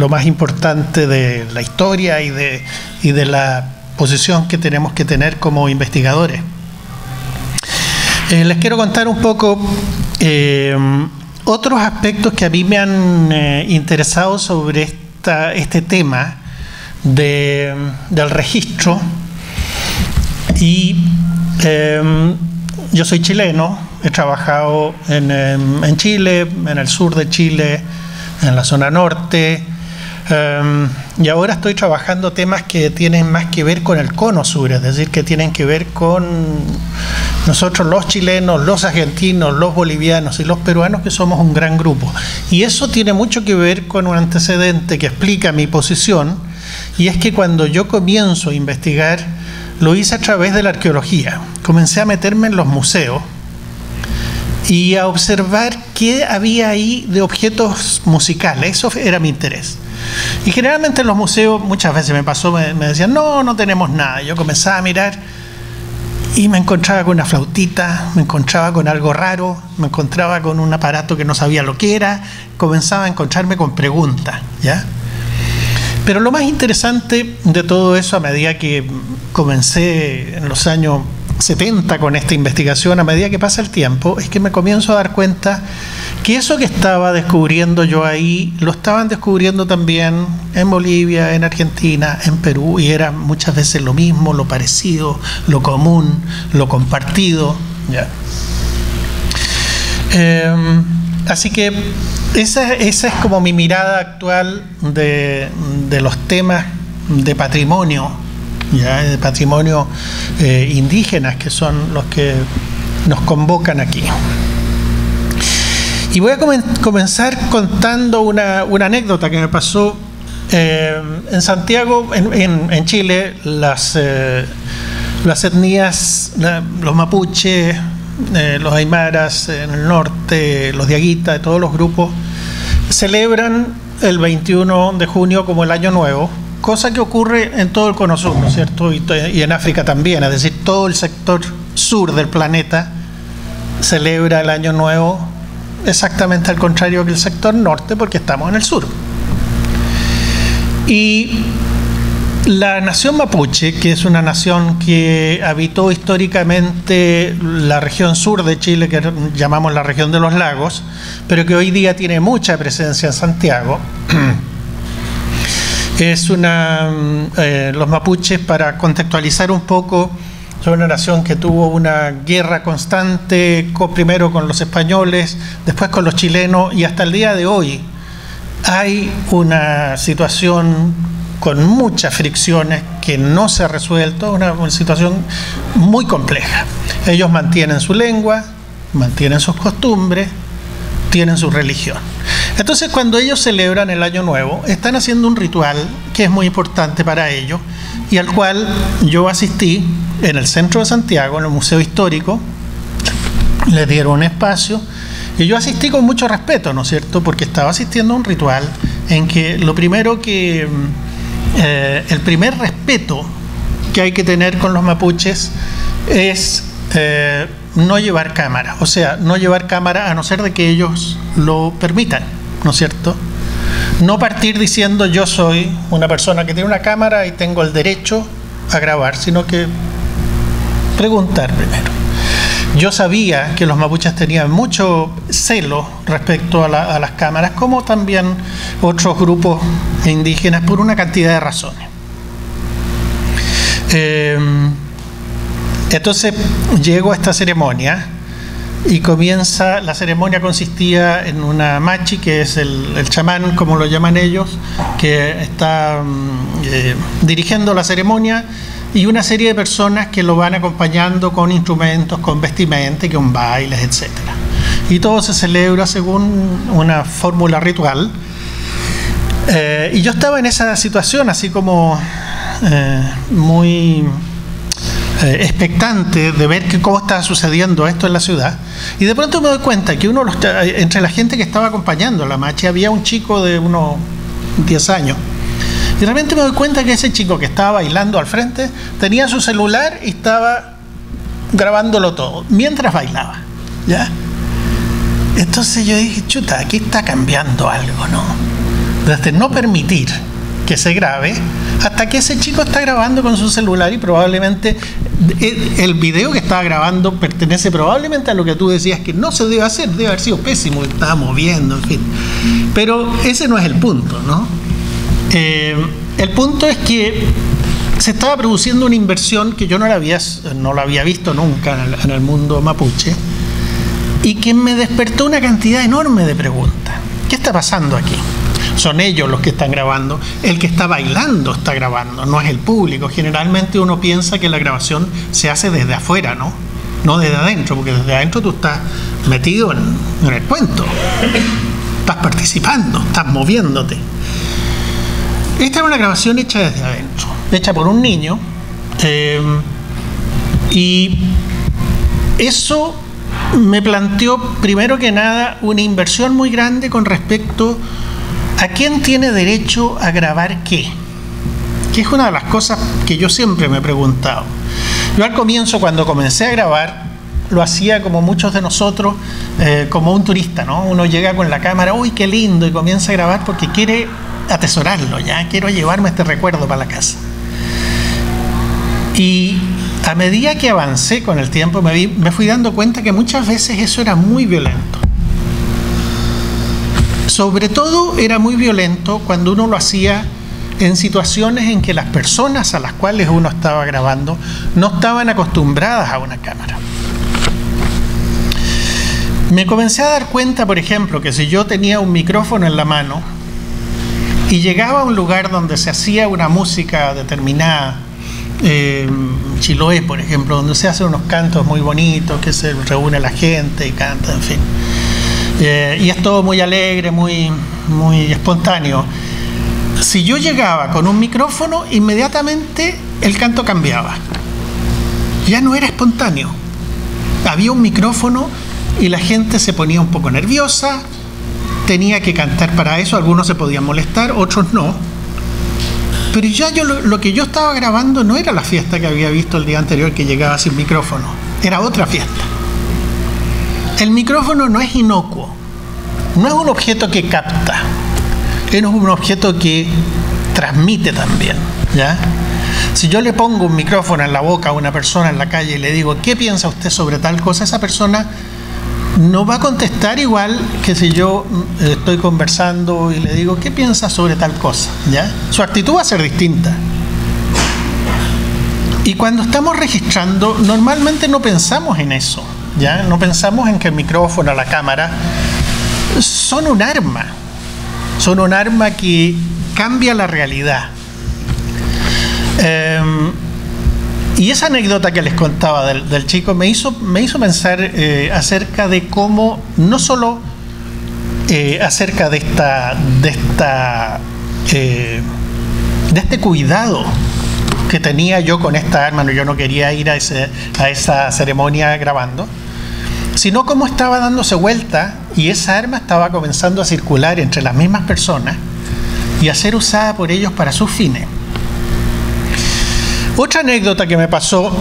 más importante de la historia y de la posición que tenemos que tener como investigadores. Les quiero contar un poco otros aspectos que a mí me han interesado sobre este tema del registro. Y yo soy chileno, he trabajado en Chile, en el sur de Chile, en la zona norte, y ahora estoy trabajando temas que tienen más que ver con el cono sur, es decir, que tienen que ver con nosotros los chilenos, los argentinos, los bolivianos y los peruanos, que somos un gran grupo. Y eso tiene mucho que ver con un antecedente que explica mi posición y es que cuando yo comienzo a investigar, lo hice a través de la arqueología. Comencé a meterme en los museos y a observar qué había ahí de objetos musicales. Eso era mi interés. Y generalmente en los museos, muchas veces me pasó, me decían, no tenemos nada. Yo comenzaba a mirar y me encontraba con una flautita, me encontraba con algo raro, me encontraba con un aparato que no sabía lo que era, comenzaba a encontrarme con preguntas, ¿ya? Pero lo más interesante de todo eso, a medida que comencé en los años 70 con esta investigación, a medida que pasa el tiempo, es que me comienzo a dar cuenta que eso que estaba descubriendo yo ahí, lo estaban descubriendo también en Bolivia, en Argentina, en Perú, y era muchas veces lo mismo, lo parecido, lo común, lo compartido, ¿ya? Así que esa es como mi mirada actual de los temas de patrimonio, ¿ya? De patrimonio indígenas, que son los que nos convocan aquí. Y voy a comenzar contando una anécdota que me pasó en Santiago, en Chile. Las etnias, los mapuches, los aymaras en el norte, los diaguitas, todos los grupos, celebran el 21 de junio como el Año Nuevo, cosa que ocurre en todo el Cono Sur, ¿no es cierto? Y en África también, es decir, todo el sector sur del planeta celebra el Año Nuevo exactamente al contrario que el sector norte, porque estamos en el sur. Y la nación mapuche, que es una nación que habitó históricamente la región sur de Chile, que llamamos la región de los lagos, pero que hoy día tiene mucha presencia en Santiago, los mapuches, para contextualizar un poco, son una nación que tuvo una guerra constante, primero con los españoles, después con los chilenos, y hasta el día de hoy hay una situación con muchas fricciones que no se ha resuelto, una situación muy compleja. Ellos mantienen su lengua, mantienen sus costumbres, tienen su religión. Entonces, cuando ellos celebran el Año Nuevo, están haciendo un ritual que es muy importante para ellos y al cual yo asistí en el centro de Santiago, en el Museo Histórico. Les dieron un espacio y yo asistí con mucho respeto, ¿no es cierto?, porque estaba asistiendo a un ritual en que lo primero que el primer respeto que hay que tener con los mapuches es no llevar cámara, o sea, no llevar cámara a no ser de que ellos lo permitan, ¿no es cierto? No partir diciendo yo soy una persona que tiene una cámara y tengo el derecho a grabar, sino que preguntar primero. Yo sabía que los mapuches tenían mucho celo respecto a las cámaras, como también otros grupos indígenas, por una cantidad de razones. Entonces llego a esta ceremonia y comienza. La ceremonia consistía en una machi, que es el chamán, como lo llaman ellos, que está dirigiendo la ceremonia, y una serie de personas que lo van acompañando con instrumentos, con vestimenta, con bailes, etc. Y todo se celebra según una fórmula ritual. Y yo estaba en esa situación así como muy expectante de ver cómo estaba sucediendo esto en la ciudad, y de pronto me doy cuenta que entre la gente que estaba acompañando a la machi había un chico de unos 10 años, y realmente me doy cuenta que ese chico que estaba bailando al frente tenía su celular y estaba grabándolo todo mientras bailaba, ¿ya? Entonces yo dije, chuta, aquí está cambiando algo, ¿no? Desde no permitir que se grabe hasta que ese chico está grabando con su celular, y probablemente el video que estaba grabando pertenece probablemente a lo que tú decías que no se debe hacer, debe haber sido pésimo, que estaba moviendo, en fin. Pero ese no es el punto, ¿no? El punto es que se estaba produciendo una inversión que yo no la había visto nunca en el mundo mapuche, y que me despertó una cantidad enorme de preguntas. ¿Qué está pasando aquí? Son ellos los que están grabando, el que está bailando está grabando, no es el público. Generalmente uno piensa que la grabación se hace desde afuera, ¿no? No desde adentro, porque desde adentro tú estás metido en el cuento, estás participando, estás moviéndote. Esta era una grabación hecha desde adentro, hecha por un niño, y eso me planteó, primero que nada, una inversión muy grande con respecto a quién tiene derecho a grabar qué, que es una de las cosas que yo siempre me he preguntado. Yo al comienzo, cuando comencé a grabar, lo hacía como muchos de nosotros, como un turista, ¿no? Uno llega con la cámara, uy, qué lindo, y comienza a grabar porque quiere atesorarlo, ya quiero llevarme este recuerdo para la casa. Y a medida que avancé con el tiempo, me fui dando cuenta que muchas veces eso era muy violento. Sobre todo era muy violento cuando uno lo hacía en situaciones en que las personas a las cuales uno estaba grabando no estaban acostumbradas a una cámara. Me comencé a dar cuenta, por ejemplo, que si yo tenía un micrófono en la mano y llegaba a un lugar donde se hacía una música determinada, Chiloé, por ejemplo, donde se hacen unos cantos muy bonitos, que se reúne la gente y canta, en fin, y es todo muy alegre, muy espontáneo. Si yo llegaba con un micrófono, inmediatamente el canto cambiaba, ya no era espontáneo, había un micrófono y la gente se ponía un poco nerviosa, tenía que cantar para eso, algunos se podían molestar, otros no. Pero ya lo que yo estaba grabando no era la fiesta que había visto el día anterior, que llegaba sin micrófono, era otra fiesta. El micrófono no es inocuo, no es un objeto que capta, es un objeto que transmite también, ¿ya? Si yo le pongo un micrófono en la boca a una persona en la calle y le digo, ¿qué piensa usted sobre tal cosa?, esa persona no va a contestar igual que si yo estoy conversando y le digo, ¿qué piensas sobre tal cosa? ¿Ya? Su actitud va a ser distinta. Y cuando estamos registrando, normalmente no pensamos en eso, ¿ya? No pensamos en que el micrófono, la cámara, son un arma que cambia la realidad. Y esa anécdota que les contaba del chico me hizo pensar acerca de cómo, no solo acerca de este cuidado que tenía yo con esta arma, yo no quería ir a esa ceremonia grabando, sino cómo estaba dándose vuelta y esa arma estaba comenzando a circular entre las mismas personas y a ser usada por ellos para sus fines. Otra anécdota que me pasó,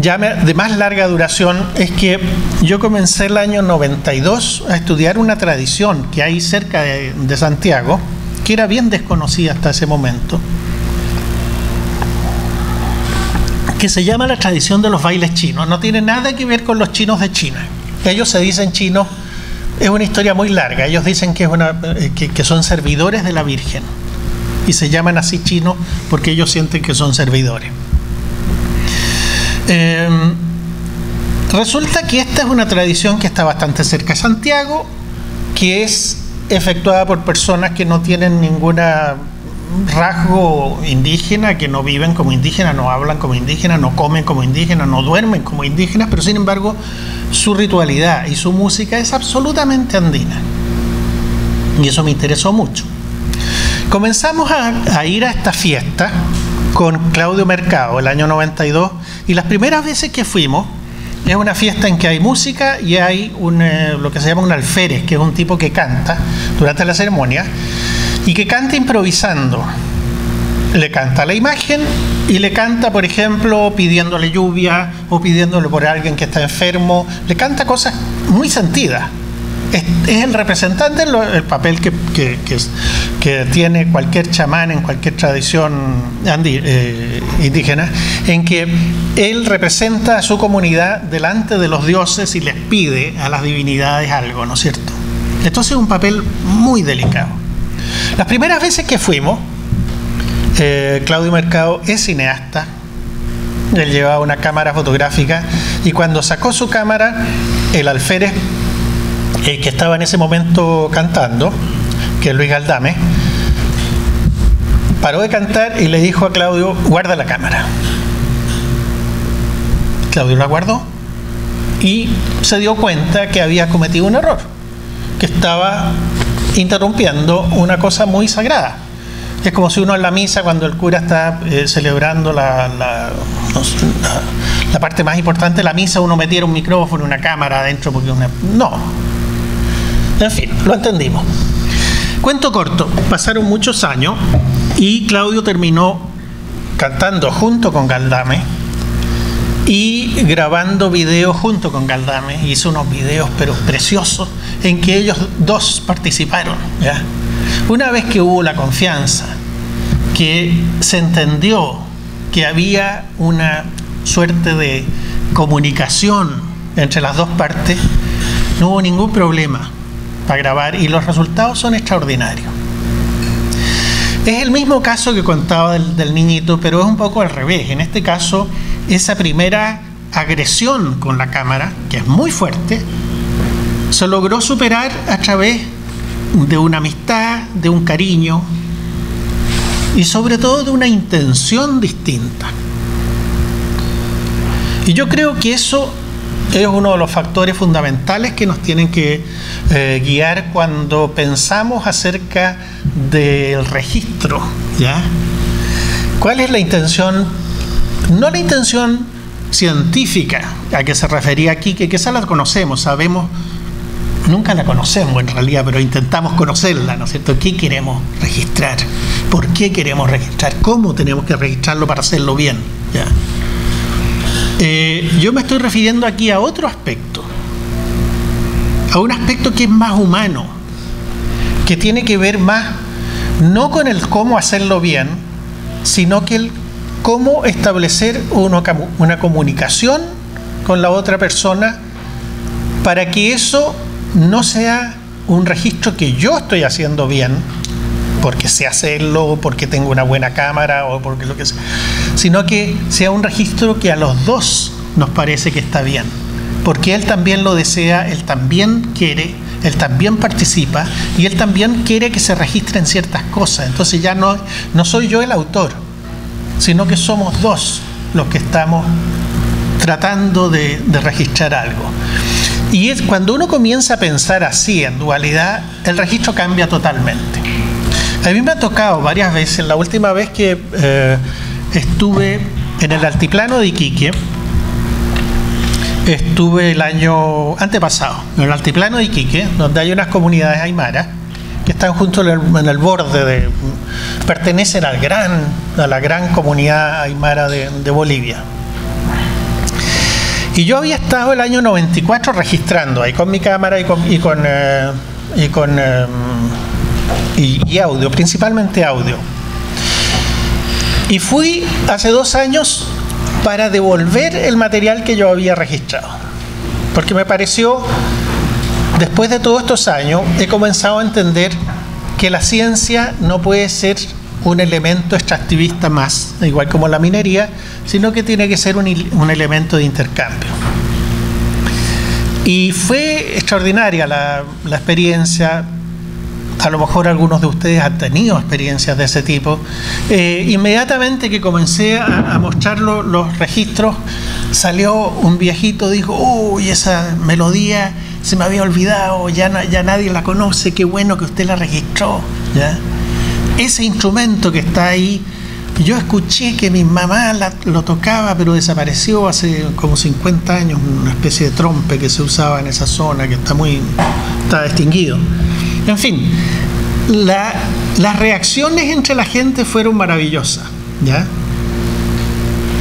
ya de más larga duración, es que yo comencé el año 92 a estudiar una tradición que hay cerca de Santiago, que era bien desconocida hasta ese momento, que se llama la tradición de los bailes chinos. No tiene nada que ver con los chinos de China. Ellos se dicen chinos, es una historia muy larga. Ellos dicen que son servidores de la Virgen y se llaman así chinos porque ellos sienten que son servidores. Resulta que esta es una tradición que está bastante cerca de Santiago, que es efectuada por personas que no tienen ningún rasgo indígena, que no viven como indígenas, no hablan como indígenas, no comen como indígenas, no duermen como indígenas, pero sin embargo su ritualidad y su música es absolutamente andina, y eso me interesó mucho. Comenzamos a ir a esta fiesta con Claudio Mercado el año 92, y las primeras veces que fuimos es una fiesta en que hay música y hay lo que se llama un alférez, que es un tipo que canta durante la ceremonia y que canta improvisando. Le canta a la imagen y le canta, por ejemplo, pidiéndole lluvia o pidiéndole por alguien que está enfermo, le canta cosas muy sentidas. Es el representante, el papel que tiene cualquier chamán en cualquier tradición indígena, en que él representa a su comunidad delante de los dioses y les pide a las divinidades algo, ¿no es cierto? Entonces es un papel muy delicado. Las primeras veces que fuimos, Claudio Mercado es cineasta, él llevaba una cámara fotográfica, y cuando sacó su cámara, el alférez que estaba en ese momento cantando, que es Luis Galdame, paró de cantar y le dijo a Claudio, guarda la cámara. Claudio la guardó y se dio cuenta que había cometido un error, que estaba interrumpiendo una cosa muy sagrada. Es como si uno en la misa, cuando el cura está celebrando la parte más importante de la misa, uno metiera un micrófono, una cámara adentro, porque no. En fin, lo entendimos. Cuento corto, pasaron muchos años y Claudio terminó cantando junto con Galdame y grabando videos junto con Galdame. Hizo unos videos pero preciosos en que ellos dos participaron, ¿ya? Una vez que hubo la confianza, que se entendió que había una suerte de comunicación entre las dos partes, no hubo ningún problema para grabar y los resultados son extraordinarios. Es el mismo caso que contaba del niñito, pero es un poco al revés. En este caso, esa primera agresión con la cámara, que es muy fuerte, se logró superar a través de una amistad, de un cariño y sobre todo de una intención distinta. Y yo creo que eso es uno de los factores fundamentales que nos tienen que guiar cuando pensamos acerca del registro, ¿ya? ¿Cuál es la intención? No la intención científica a que se refería aquí, que esa la conocemos, sabemos. Nunca la conocemos en realidad, pero intentamos conocerla, ¿no es cierto? ¿Qué queremos registrar? ¿Por qué queremos registrar? ¿Cómo tenemos que registrarlo para hacerlo bien? ¿Ya? Yo me estoy refiriendo aquí a otro aspecto, a un aspecto que es más humano, que tiene que ver más no con el cómo hacerlo bien, sino que el cómo establecer una comunicación con la otra persona para que eso no sea un registro que yo estoy haciendo bien, porque sé hacerlo, porque tengo una buena cámara o porque lo que sea, sino que sea un registro que a los dos nos parece que está bien, porque él también lo desea, él también quiere, él también participa y él también quiere que se registren ciertas cosas. Entonces ya no soy yo el autor, sino que somos dos los que estamos tratando de registrar algo. Y es cuando uno comienza a pensar así, en dualidad, el registro cambia totalmente. A mí me ha tocado varias veces, la última vez que estuve en el altiplano de Iquique, estuve el año antepasado, en el altiplano de Iquique, donde hay unas comunidades aymaras que están justo en el borde pertenecen a la gran comunidad aymara de Bolivia. Y yo había estado el año 94 registrando ahí con mi cámara y audio, principalmente audio. Y fui hace 2 años para devolver el material que yo había registrado. Porque me pareció, después de todos estos años, he comenzado a entender que la ciencia no puede ser un elemento extractivista más, igual como la minería, sino que tiene que ser un elemento de intercambio. Y fue extraordinaria la experiencia. A lo mejor algunos de ustedes han tenido experiencias de ese tipo. Inmediatamente que comencé a mostrar los registros, salió un viejito, dijo: uy, esa melodía se me había olvidado, ya nadie la conoce, qué bueno que usted la registró, ¿ya? Ese instrumento que está ahí, yo escuché que mi mamá lo tocaba, pero desapareció hace como 50 años, una especie de trompe que se usaba en esa zona, que está extinguido. En fin, las reacciones entre la gente fueron maravillosas, ¿ya?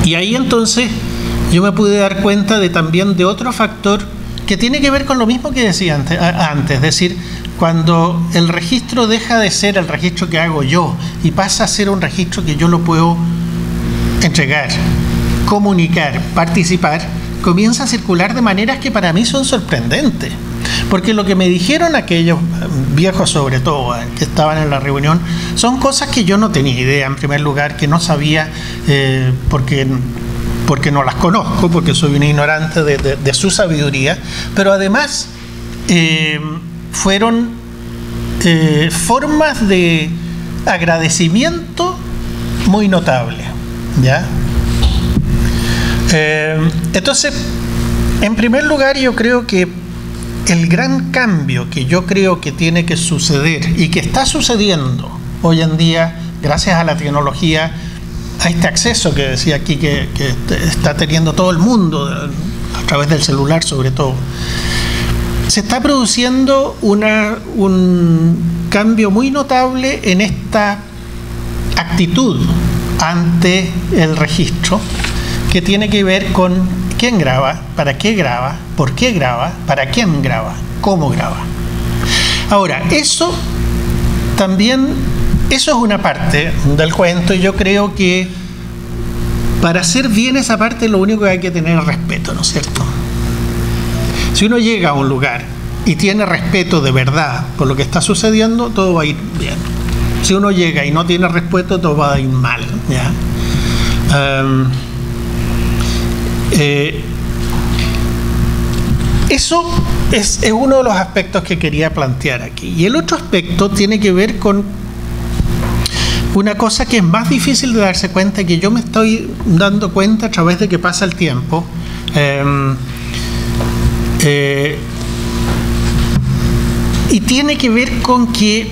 Y ahí entonces yo me pude dar cuenta también de otro factor que tiene que ver con lo mismo que decía antes, es decir, cuando el registro deja de ser el registro que hago yo y pasa a ser un registro que yo lo puedo entregar, comunicar, participar, comienza a circular de maneras que para mí son sorprendentes. Porque lo que me dijeron aquellos viejos, sobre todo, que estaban en la reunión, son cosas que yo no tenía idea, en primer lugar, que no sabía, porque no las conozco, porque soy un ignorante de su sabiduría, pero además fueron formas de agradecimiento muy notables, ¿ya? Entonces, en primer lugar, yo creo que el gran cambio que yo creo que tiene que suceder y que está sucediendo hoy en día gracias a la tecnología, a este acceso que decía aquí que está teniendo todo el mundo, a través del celular sobre todo, se está produciendo un cambio muy notable en esta actitud ante el registro, que tiene que ver con quién graba, para qué graba, por qué graba, para quién graba, cómo graba. Ahora, eso es una parte del cuento, y yo creo que para hacer bien esa parte lo único que hay que tener es respeto, ¿no es cierto? Si uno llega a un lugar y tiene respeto de verdad por lo que está sucediendo, todo va a ir bien. Si uno llega y no tiene respeto, todo va a ir mal, ¿ya? Eso es uno de los aspectos que quería plantear aquí. Y el otro aspecto tiene que ver con una cosa que es más difícil de darse cuenta, que yo me estoy dando cuenta a través de que pasa el tiempo. Y tiene que ver con que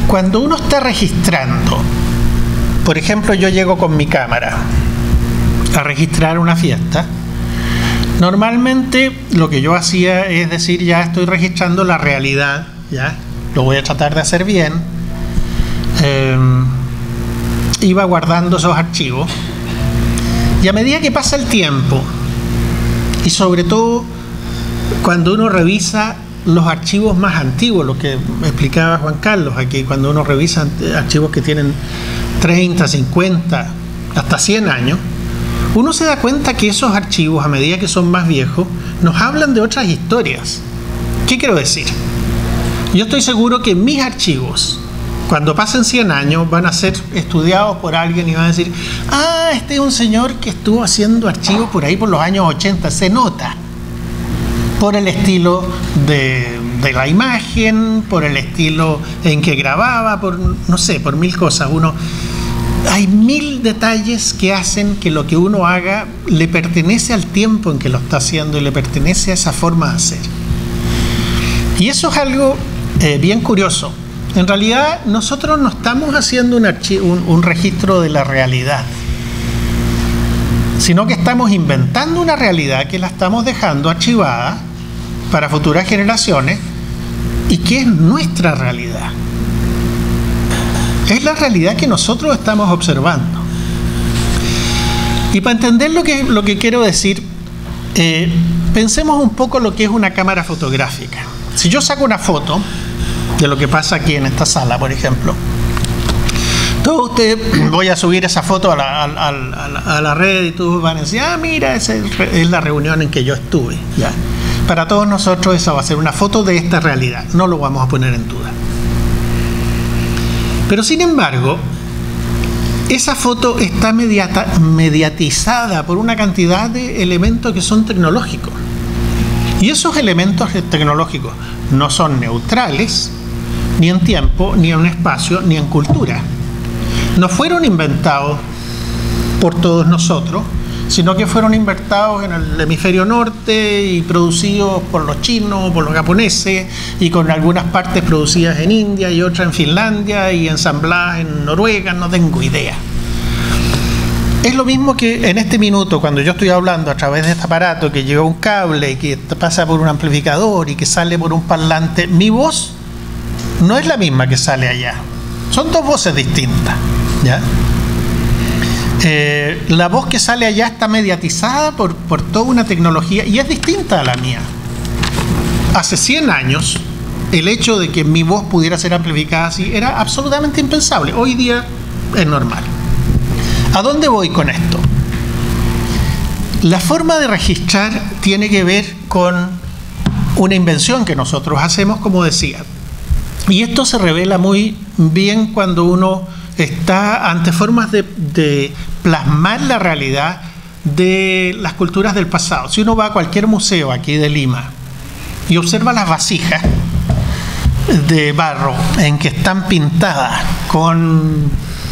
cuando uno está registrando, por ejemplo, yo llego con mi cámara a registrar una fiesta, normalmente lo que yo hacía es decir, ya estoy registrando la realidad, ya lo voy a tratar de hacer bien. Iba guardando esos archivos, y a medida que pasa el tiempo, y sobre todo cuando uno revisa los archivos más antiguos, lo que explicaba Juan Carlos aquí, cuando uno revisa archivos que tienen 30, 50, hasta 100 años, uno se da cuenta que esos archivos, a medida que son más viejos, nos hablan de otras historias. ¿Qué quiero decir? Yo estoy seguro que mis archivos, cuando pasen 100 años, van a ser estudiados por alguien y van a decir, ah, este es un señor que estuvo haciendo archivos por ahí por los años 80, se nota, por el estilo de la imagen, por el estilo en que grababa, por, no sé, por mil cosas. Hay mil detalles que hacen que lo que uno haga le pertenece al tiempo en que lo está haciendo y le pertenece a esa forma de hacer. Y eso es algo bien curioso. En realidad, nosotros no estamos haciendo un registro de la realidad, sino que estamos inventando una realidad que la estamos dejando archivada para futuras generaciones y que es nuestra realidad. Es la realidad que nosotros estamos observando. Y para entender lo que quiero decir, pensemos un poco lo que es una cámara fotográfica. Si yo saco una foto de lo que pasa aquí en esta sala, por ejemplo, todos ustedes, voy a subir esa foto a la red y todos van a decir, ah, mira, esa es la reunión en que yo estuve, ¿ya? Para todos nosotros esa va a ser una foto de esta realidad, no lo vamos a poner en duda. Pero sin embargo, esa foto está mediatizada por una cantidad de elementos que son tecnológicos. Y esos elementos tecnológicos no son neutrales, ni en tiempo, ni en espacio, ni en cultura. No fueron inventados por todos nosotros, sino que fueron inventados en el hemisferio norte y producidos por los chinos, por los japoneses, y con algunas partes producidas en India y otras en Finlandia y ensambladas en Noruega, no tengo idea. Es lo mismo que en este minuto, cuando yo estoy hablando a través de este aparato que lleva un cable y que pasa por un amplificador y que sale por un parlante, mi voz no es la misma que sale allá. Son dos voces distintas, ¿ya? La voz que sale allá está mediatizada por toda una tecnología y es distinta a la mía. Hace 100 años, el hecho de que mi voz pudiera ser amplificada así era absolutamente impensable. Hoy día es normal. ¿A dónde voy con esto? La forma de registrar tiene que ver con una invención que nosotros hacemos, como decía. Y esto se revela muy bien cuando uno está ante formas de plasmar la realidad de las culturas del pasado. Si uno va a cualquier museo aquí de Lima y observa las vasijas de barro en que están pintadas con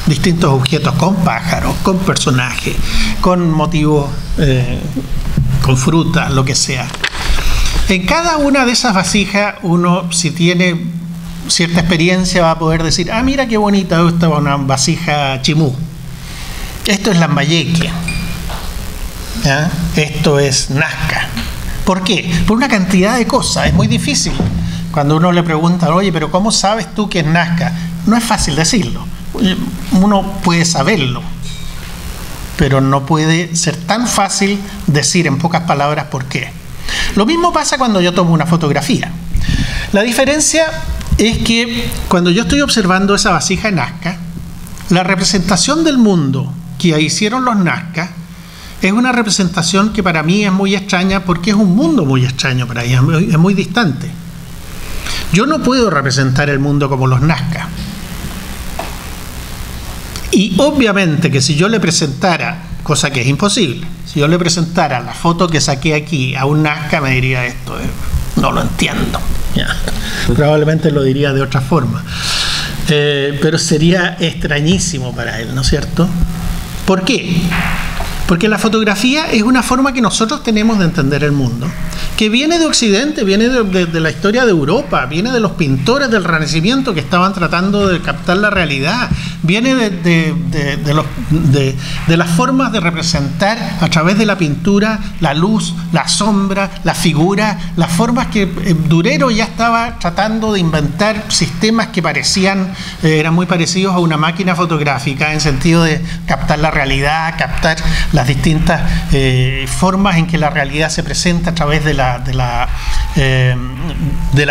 distintos objetos, con pájaros, con personajes, con motivos, con frutas, lo que sea. En cada una de esas vasijas uno, si tiene cierta experiencia va a poder decir, ah, mira qué bonita, esta es una vasija chimú, esto es Lambayeque, ¿ya? Esto es Nazca. ¿Por qué? Por una cantidad de cosas. Es muy difícil cuando uno le pregunta, oye, pero ¿cómo sabes tú que es Nazca? No es fácil decirlo. Uno puede saberlo, pero no puede ser tan fácil decir en pocas palabras por qué. Lo mismo pasa cuando yo tomo una fotografía. La diferencia es que cuando yo estoy observando esa vasija en Nazca, la representación del mundo que hicieron los Nazca es una representación que para mí es muy extraña, porque es un mundo muy extraño para ellos, es muy distante. Yo no puedo representar el mundo como los Nazca. Y obviamente que si yo le presentara, cosa que es imposible, si yo le presentara la foto que saqué aquí a un Nazca, me diría esto, no lo entiendo. Ya. Probablemente lo diría de otra forma. Pero sería extrañísimo para él, ¿no es cierto? ¿Por qué? Porque la fotografía es una forma que nosotros tenemos de entender el mundo, que viene de Occidente, viene de la historia de Europa, viene de los pintores del Renacimiento que estaban tratando de captar la realidad, viene de las formas de representar a través de la pintura la luz, la sombra, la figura, las formas que Durero ya estaba tratando de inventar sistemas que eran muy parecidos a una máquina fotográfica en sentido de captar la realidad, captar las distintas formas en que la realidad se presenta a través de la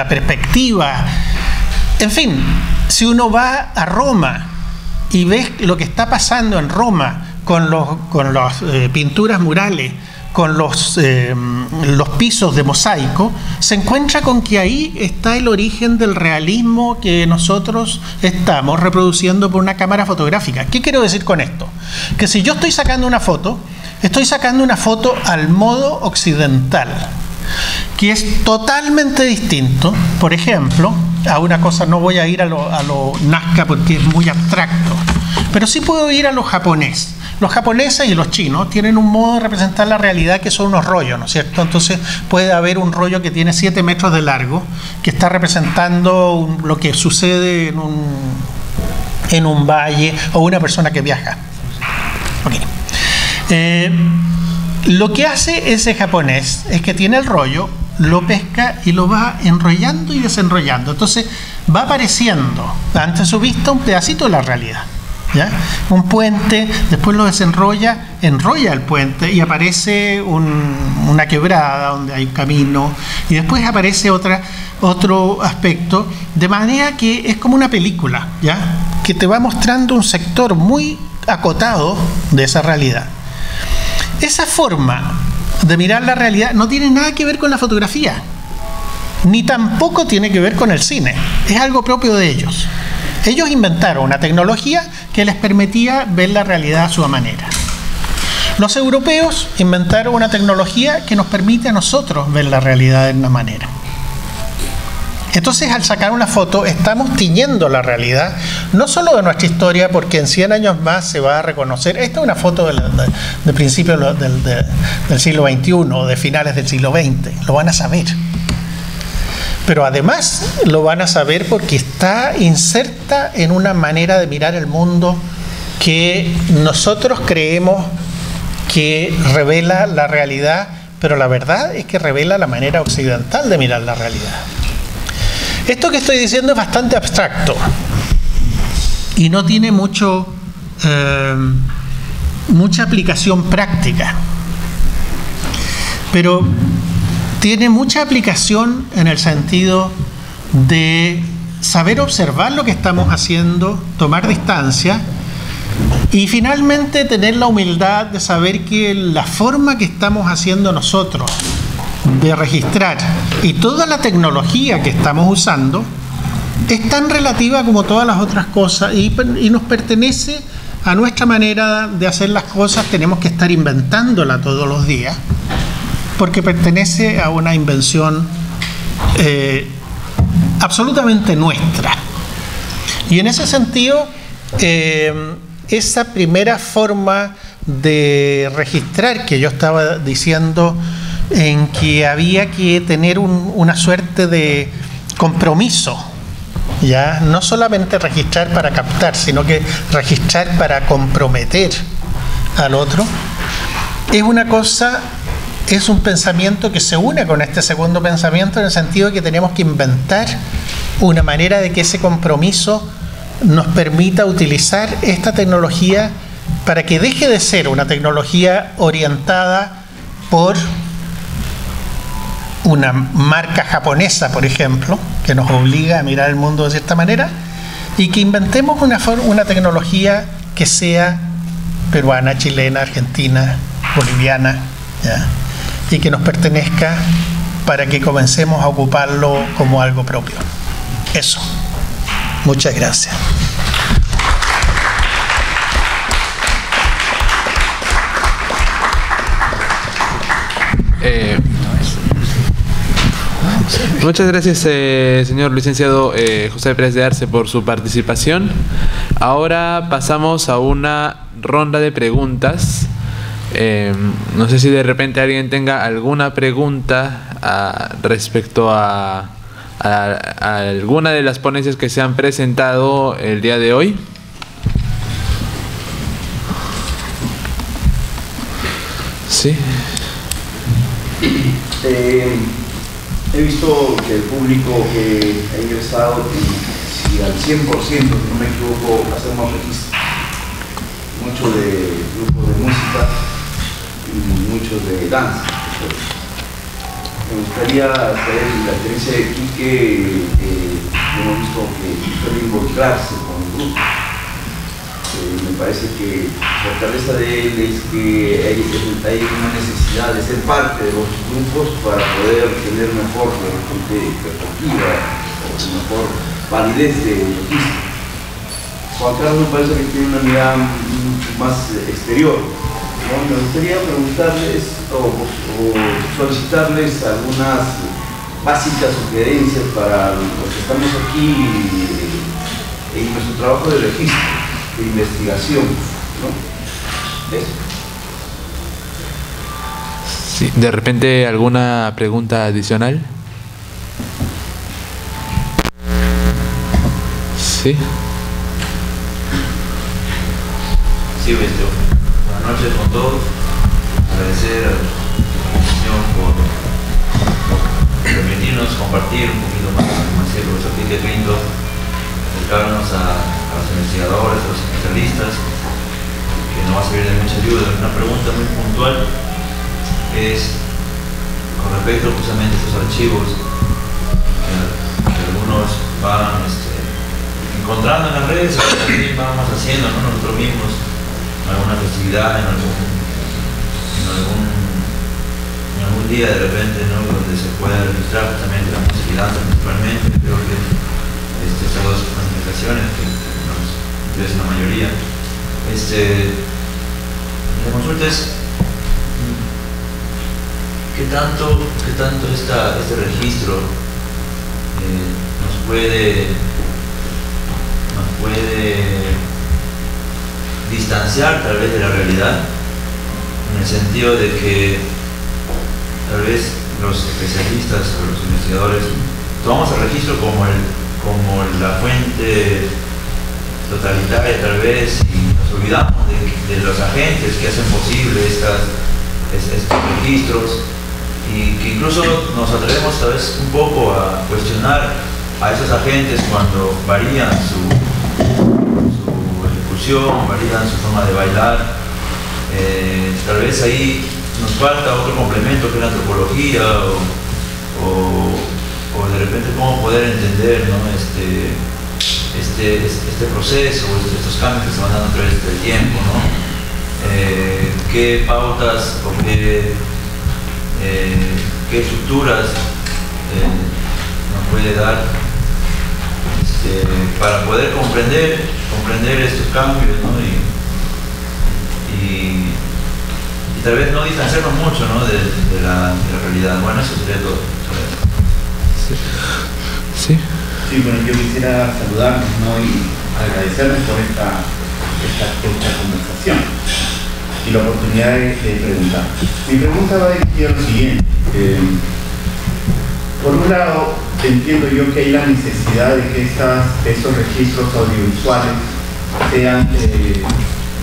perspectiva. En fin, si uno va a Roma y ves lo que está pasando en Roma con las pinturas murales, con los pisos de mosaico, se encuentra con que ahí está el origen del realismo que nosotros estamos reproduciendo por una cámara fotográfica. ¿Qué quiero decir con esto? Que si yo estoy sacando una foto al modo occidental, que es totalmente distinto, por ejemplo, a una cosa, no voy a ir a lo Nazca porque es muy abstracto, pero sí puedo ir a lo japonés. Los japoneses y los chinos tienen un modo de representar la realidad que son unos rollos, ¿no es cierto? Entonces puede haber un rollo que tiene 7 metros de largo, que está representando lo que sucede en un valle o una persona que viaja. Okay. Lo que hace ese japonés es que tiene el rollo, lo pesca y lo va enrollando y desenrollando. Entonces va apareciendo ante su vista un pedacito de la realidad, ¿ya? Un puente, después lo desenrolla, enrolla el puente y aparece una quebrada donde hay un camino, y después aparece otro aspecto, de manera que es como una película, ¿ya? Que te va mostrando un sector muy acotado de esa realidad. Esa forma de mirar la realidad no tiene nada que ver con la fotografía, ni tampoco tiene que ver con el cine. Es algo propio de ellos. Ellos inventaron una tecnología que les permitía ver la realidad a su manera. Los europeos inventaron una tecnología que nos permite a nosotros ver la realidad de una manera. Entonces, al sacar una foto, estamos tiñendo la realidad, no solo de nuestra historia, porque en 100 años más se va a reconocer. Esta es una foto de principios del siglo XXI, de finales del siglo XX. Lo van a saber. Pero además lo van a saber porque está inserta en una manera de mirar el mundo que nosotros creemos que revela la realidad, pero la verdad es que revela la manera occidental de mirar la realidad. Esto que estoy diciendo es bastante abstracto y no tiene mucha aplicación práctica, pero tiene mucha aplicación en el sentido de saber observar lo que estamos haciendo, tomar distancia y finalmente tener la humildad de saber que la forma que estamos haciendo nosotros de registrar y toda la tecnología que estamos usando es tan relativa como todas las otras cosas y nos pertenece a nuestra manera de hacer las cosas. Tenemos que estar inventándola todos los días porque pertenece a una invención absolutamente nuestra. Y en ese sentido, esa primera forma de registrar que yo estaba diciendo, en que había que tener una suerte de compromiso, ya no solamente registrar para captar, sino que registrar para comprometer al otro, es una cosa, es un pensamiento que se une con este segundo pensamiento, en el sentido de que tenemos que inventar una manera de que ese compromiso nos permita utilizar esta tecnología para que deje de ser una tecnología orientada por una marca japonesa, por ejemplo, que nos obliga a mirar el mundo de cierta manera, y que inventemos una tecnología que sea peruana, chilena, argentina, boliviana, ¿ya? Y que nos pertenezca, para que comencemos a ocuparlo como algo propio. Eso. Muchas gracias. Muchas gracias, señor licenciado José Pérez de Arce, por su participación. Ahora pasamos a una ronda de preguntas. No sé si de repente alguien tenga alguna pregunta respecto a alguna de las ponencias que se han presentado el día de hoy. Sí. He visto que el público que ha ingresado, si al 100%, si no me equivoco, hacemos registro. Mucho de grupos de música y mucho de danza. Me gustaría saber la experiencia de Quique. Hemos visto que suele involucrarse con el grupo. Me parece que la fortaleza de él es que hay una necesidad de ser parte de los grupos para poder tener mejor perspectiva o mejor validez de registro. Juan Carlos me parece que tiene una mirada más exterior. ¿No? Me gustaría preguntarles o solicitarles algunas básicas sugerencias para los que estamos aquí en nuestro trabajo de registro, de investigación, ¿no? Eso. Sí, de repente alguna pregunta adicional. Sí. Sí, buenas noches con todos. Agradecer a la comisión por permitirnos compartir un poquito más, como decía el profesor Quique Pinto, acercarnos a los investigadores, a los especialistas, que nos va a servir de mucha ayuda. Una pregunta muy puntual es con respecto justamente a estos archivos que algunos van encontrando en las redes, o que también vamos haciendo, ¿no? Nosotros mismos, en alguna festividad, en algún día de repente, ¿no? Donde se pueda registrar justamente la música y danza principalmente. Creo que estas dos manifestaciones que nos interesan la mayoría. La consulta es ¿qué tanto este registro nos puede distanciar tal vez de la realidad, en el sentido de que tal vez los especialistas o los investigadores tomamos el registro como la fuente totalitaria tal vez, y nos olvidamos de los agentes que hacen posible estos registros, y que incluso nos atrevemos tal vez un poco a cuestionar a esos agentes cuando varían su ejecución, varían su forma de bailar. Tal vez ahí nos falta otro complemento que es la antropología, o de repente cómo poder entender, ¿no? este proceso, estos cambios que se van dando a través del tiempo, ¿no? Qué pautas o qué estructuras nos puede dar para poder comprender estos cambios, ¿no? Y tal vez no distanciarnos mucho, ¿no? de la realidad. Bueno, eso sería todo. Sí. Sí, bueno, yo quisiera saludarnos, ¿no? Y agradecerles por esta conversación y la oportunidad de preguntar. Mi pregunta va dirigida a lo siguiente. Por un lado, entiendo yo que hay la necesidad de que estos registros audiovisuales sean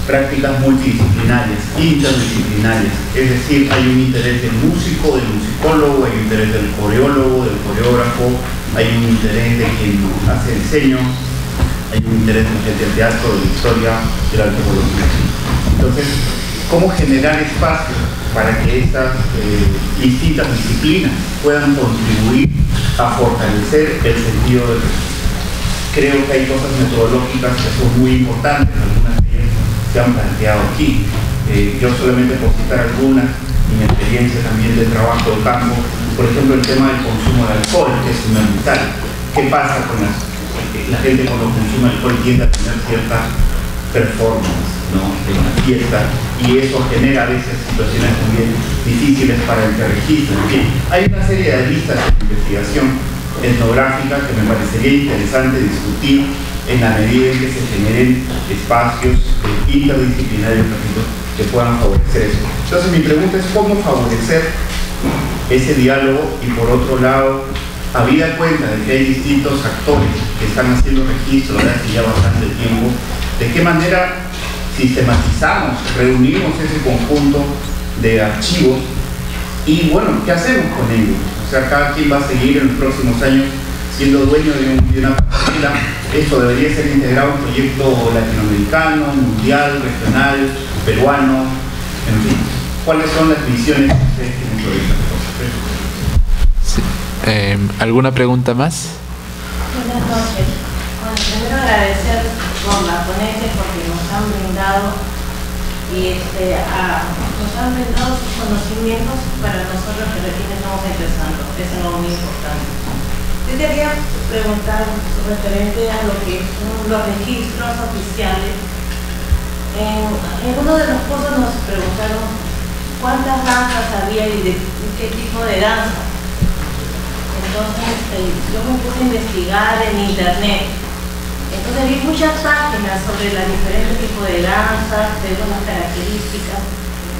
prácticas multidisciplinarias, interdisciplinarias. Es decir, hay un interés del músico, del musicólogo, hay un interés del coreólogo, del coreógrafo, hay un interés de quien hace diseño, hay un interés de la gente del teatro, de la historia, de la antropología. Entonces, ¿cómo generar espacios para que estas distintas disciplinas puedan contribuir a fortalecer el sentido del registro? Creo que hay cosas metodológicas que son muy importantes, algunas de ellas se han planteado aquí. Yo solamente por citar algunas, y mi experiencia también de trabajo de campo, por ejemplo, el tema del consumo de alcohol, que es fundamental. ¿Qué pasa con la gente cuando consume alcohol? Tiende a tener cierta performance, ¿no?, en la fiesta, y eso genera a veces situaciones también difíciles para el que registra. En fin, hay una serie de listas de investigación etnográfica que me parecería interesante discutir en la medida en que se generen espacios interdisciplinarios que puedan favorecer eso. Entonces mi pregunta es cómo favorecer ese diálogo y, por otro lado, habida cuenta de que hay distintos actores que están haciendo registro desde hace ya bastante tiempo, ¿de qué manera sistematizamos, reunimos ese conjunto de archivos y, bueno, qué hacemos con ellos? O sea, cada quien va a seguir en los próximos años siendo dueño de una partida. Esto debería ser integrado a un proyecto latinoamericano, mundial, regional, peruano, en fin. ¿Cuáles son las visiones que ustedes tienen sobre estas cosas? Sí. ¿Alguna pregunta más? Buenas noches. Bueno, primero agradecer por la ponencia porque nos han brindado nos han brindado sus conocimientos para nosotros que recién estamos empezando. Eso es algo muy importante. Yo quería preguntar referente a lo que son los registros oficiales. En uno de los cursos nos preguntaron cuántas danzas había y de qué tipo de danza. Entonces yo me puse a investigar en internet. Entonces vi muchas páginas sobre los diferentes tipos de danzas, según las características.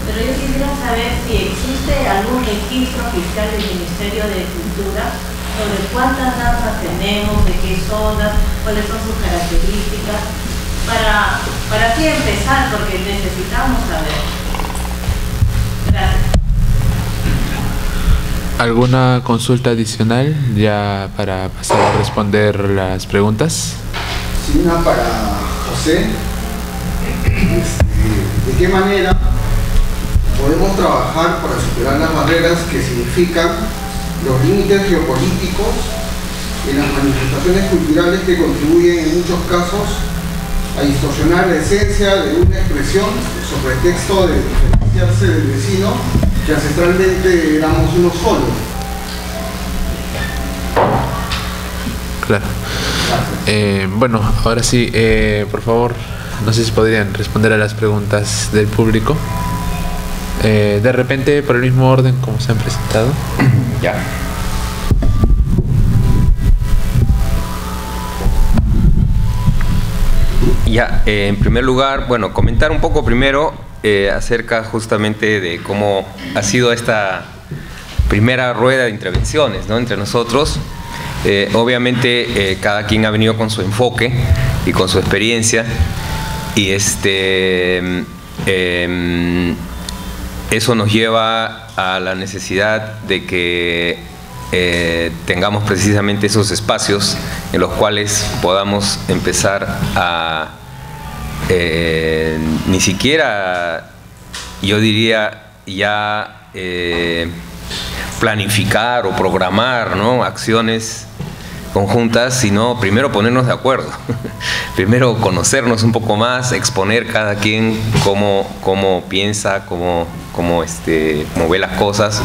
Pero yo quisiera saber si existe algún registro oficial del Ministerio de Cultura sobre cuántas danzas tenemos, de qué zonas, cuáles son sus características, para así empezar, porque necesitamos saber. Gracias. ¿Alguna consulta adicional ya para pasar a responder las preguntas? Sí, una para José. ¿De qué manera podemos trabajar para superar las barreras que significan los límites geopolíticos en las manifestaciones culturales que contribuyen en muchos casos a distorsionar la esencia de una expresión sobre pretexto de diferenciarse del vecino que ancestralmente éramos uno solo? Claro. Bueno, ahora sí, por favor, no sé si podrían responder a las preguntas del público. De repente, por el mismo orden como se han presentado. Ya. Ya, en primer lugar, bueno, comentar un poco primero acerca justamente de cómo ha sido esta primera rueda de intervenciones, ¿no?, entre nosotros. Obviamente cada quien ha venido con su enfoque y con su experiencia, y eso nos lleva a la necesidad de que tengamos precisamente esos espacios en los cuales podamos empezar a ni siquiera, yo diría, ya planificar o programar, ¿no?, acciones conjuntas, sino primero ponernos de acuerdo, primero conocernos un poco más, exponer cada quien cómo piensa, cómo ve las cosas,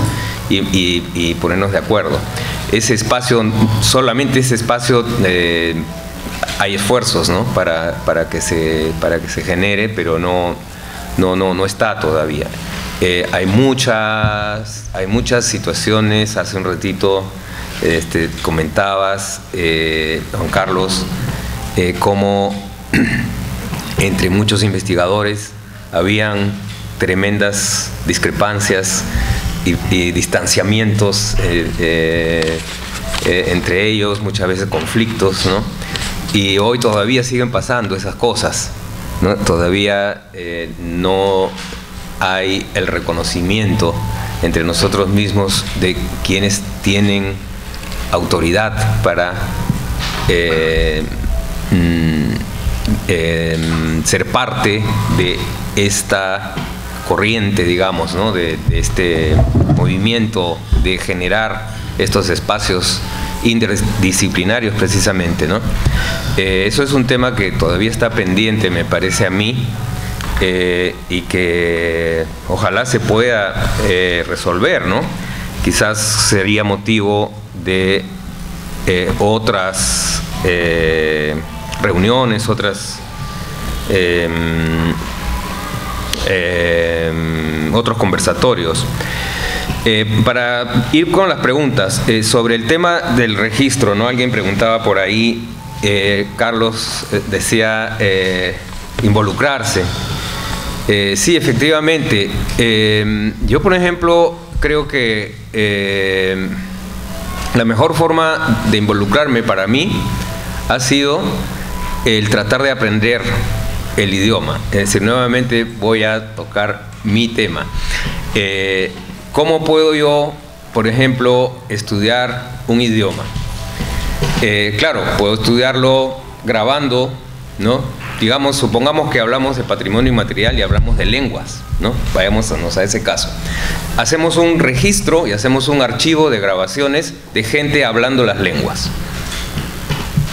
y ponernos de acuerdo. Ese espacio, solamente ese espacio, hay esfuerzos, ¿no?, para que se genere, pero no está todavía. Hay muchas situaciones. Hace un ratito comentabas, Juan Carlos, cómo entre muchos investigadores habían tremendas discrepancias y distanciamientos entre ellos, muchas veces conflictos, ¿no? Y hoy todavía siguen pasando esas cosas, ¿no? Todavía no hay el reconocimiento entre nosotros mismos de quienes tienen autoridad para ser parte de esta corriente, digamos, ¿no? de este movimiento de generar estos espacios interdisciplinarios precisamente, ¿no? Eso es un tema que todavía está pendiente, me parece a mí, y que ojalá se pueda resolver, ¿no? Quizás sería motivo de otras reuniones, otros conversatorios. Para ir con las preguntas, sobre el tema del registro, ¿no? Alguien preguntaba por ahí, Carlos decía involucrarse. Sí, efectivamente. Yo, por ejemplo, creo que la mejor forma de involucrarme para mí ha sido el tratar de aprender el idioma. Es decir, nuevamente voy a tocar mi tema. ¿Cómo puedo yo, por ejemplo, estudiar un idioma? Claro, puedo estudiarlo grabando, ¿no? Digamos, supongamos que hablamos de patrimonio inmaterial y hablamos de lenguas, ¿no? Vayámonos a ese caso. Hacemos un registro y hacemos un archivo de grabaciones de gente hablando las lenguas.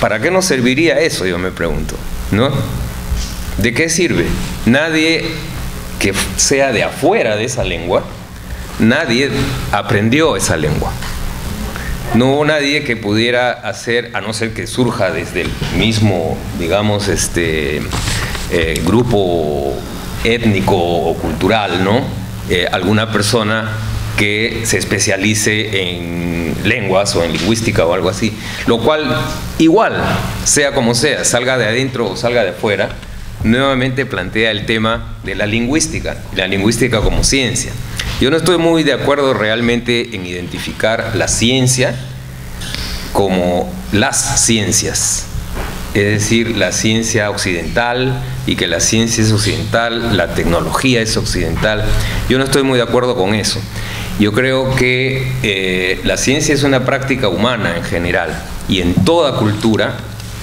¿Para qué nos serviría eso? Yo me pregunto, ¿no? ¿De qué sirve? Nadie que sea de afuera de esa lengua, nadie aprendió esa lengua. No hubo nadie que pudiera hacer, a no ser que surja desde el mismo, digamos, grupo étnico o cultural, ¿no? Alguna persona que se especialice en lenguas o en lingüística o algo así. Lo cual, igual, sea como sea, salga de adentro o salga de afuera, nuevamente plantea el tema de la lingüística como ciencia. Yo no estoy muy de acuerdo realmente en identificar la ciencia como las ciencias, es decir, la ciencia occidental, y que la ciencia es occidental, la tecnología es occidental. Yo no estoy muy de acuerdo con eso. Yo creo que la ciencia es una práctica humana en general, y en toda cultura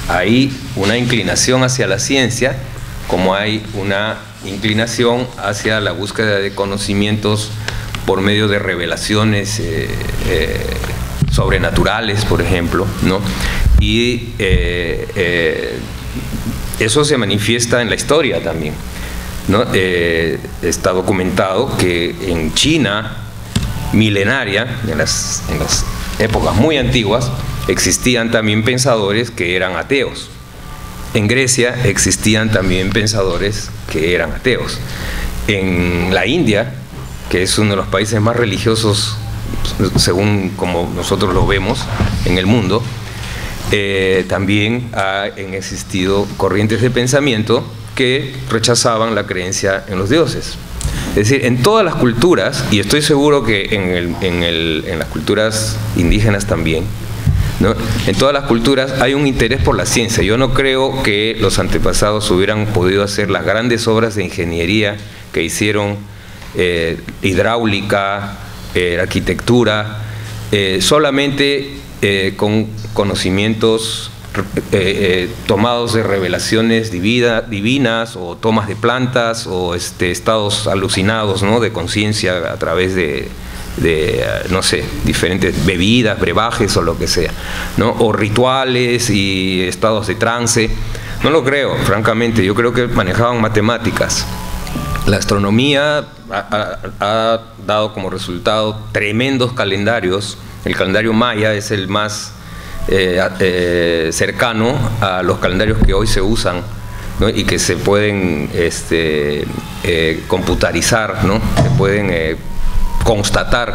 hay una inclinación hacia la ciencia, como hay una inclinación hacia la búsqueda de conocimientos por medio de revelaciones sobrenaturales, por ejemplo, ¿no? Y eso se manifiesta en la historia también, ¿no? Está documentado que en China milenaria, en las épocas muy antiguas, existían también pensadores que eran ateos. En Grecia existían también pensadores que eran ateos. En la India, que es uno de los países más religiosos, según como nosotros lo vemos en el mundo, también han existido corrientes de pensamiento que rechazaban la creencia en los dioses. Es decir, en todas las culturas, y estoy seguro que en las culturas indígenas también, ¿no? En todas las culturas hay un interés por la ciencia. Yo no creo que los antepasados hubieran podido hacer las grandes obras de ingeniería que hicieron, hidráulica, arquitectura, solamente con conocimientos tomados de revelaciones divinas, o tomas de plantas, o estados alucinados, ¿no? De conciencia a través de no sé, diferentes bebidas, brebajes o lo que sea, ¿no? O rituales y estados de trance. No lo creo, francamente. Yo creo que manejaban matemáticas. La astronomía ha dado como resultado tremendos calendarios. El calendario maya es el más cercano a los calendarios que hoy se usan, ¿no? Y que se pueden computarizar, ¿no? Se pueden constatar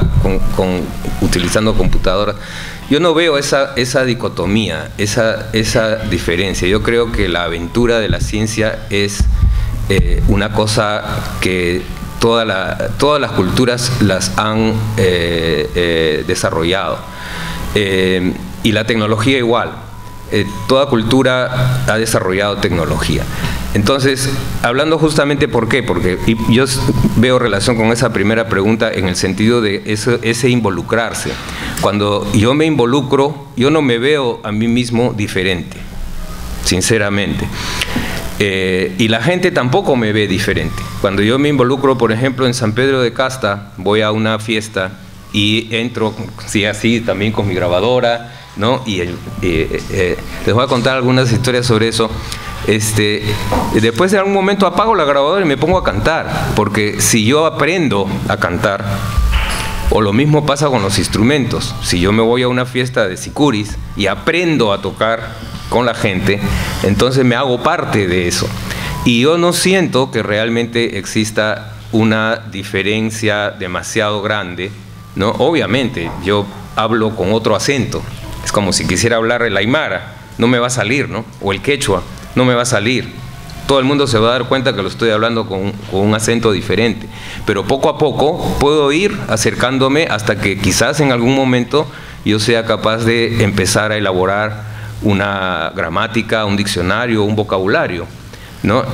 utilizando computadoras. Yo no veo esa dicotomía, esa diferencia. Yo creo que la aventura de la ciencia es una cosa que todas las culturas las han desarrollado. Y la tecnología igual. Toda cultura ha desarrollado tecnología. Entonces, hablando justamente por qué, porque yo veo relación con esa primera pregunta en el sentido de ese involucrarse. Cuando yo me involucro, yo no me veo a mí mismo diferente, sinceramente. Y la gente tampoco me ve diferente. Cuando yo me involucro, por ejemplo, en San Pedro de Casta, voy a una fiesta y entro, sí, así, también con mi grabadora, ¿no? Y les voy a contar algunas historias sobre eso. Después de algún momento apago la grabadora y me pongo a cantar, porque si yo aprendo a cantar, o lo mismo pasa con los instrumentos, si yo me voy a una fiesta de sicuris y aprendo a tocar con la gente, entonces me hago parte de eso. Y yo no siento que realmente exista una diferencia demasiado grande, ¿no? Obviamente, yo hablo con otro acento. Es como si quisiera hablar el aymara, no me va a salir, ¿no? O el quechua, no me va a salir. Todo el mundo se va a dar cuenta que lo estoy hablando con un acento diferente. Pero poco a poco puedo ir acercándome hasta que quizás en algún momento yo sea capaz de empezar a elaborar una gramática, un diccionario, un vocabulario, ¿no?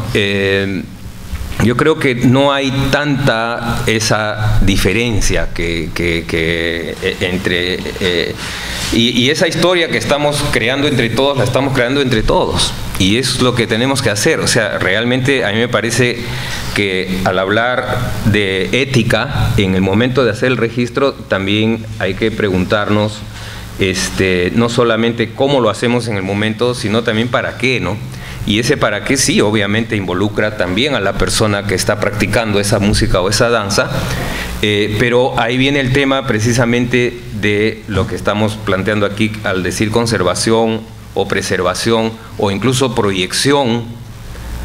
Yo creo que no hay tanta esa diferencia entre... y esa historia que estamos creando entre todos, la estamos creando entre todos. Y es lo que tenemos que hacer. O sea, realmente a mí me parece que al hablar de ética, en el momento de hacer el registro, también hay que preguntarnos no solamente cómo lo hacemos en el momento, sino también para qué, ¿no? Y ese para qué sí, obviamente involucra también a la persona que está practicando esa música o esa danza, pero ahí viene el tema precisamente de lo que estamos planteando aquí al decir conservación o preservación o incluso proyección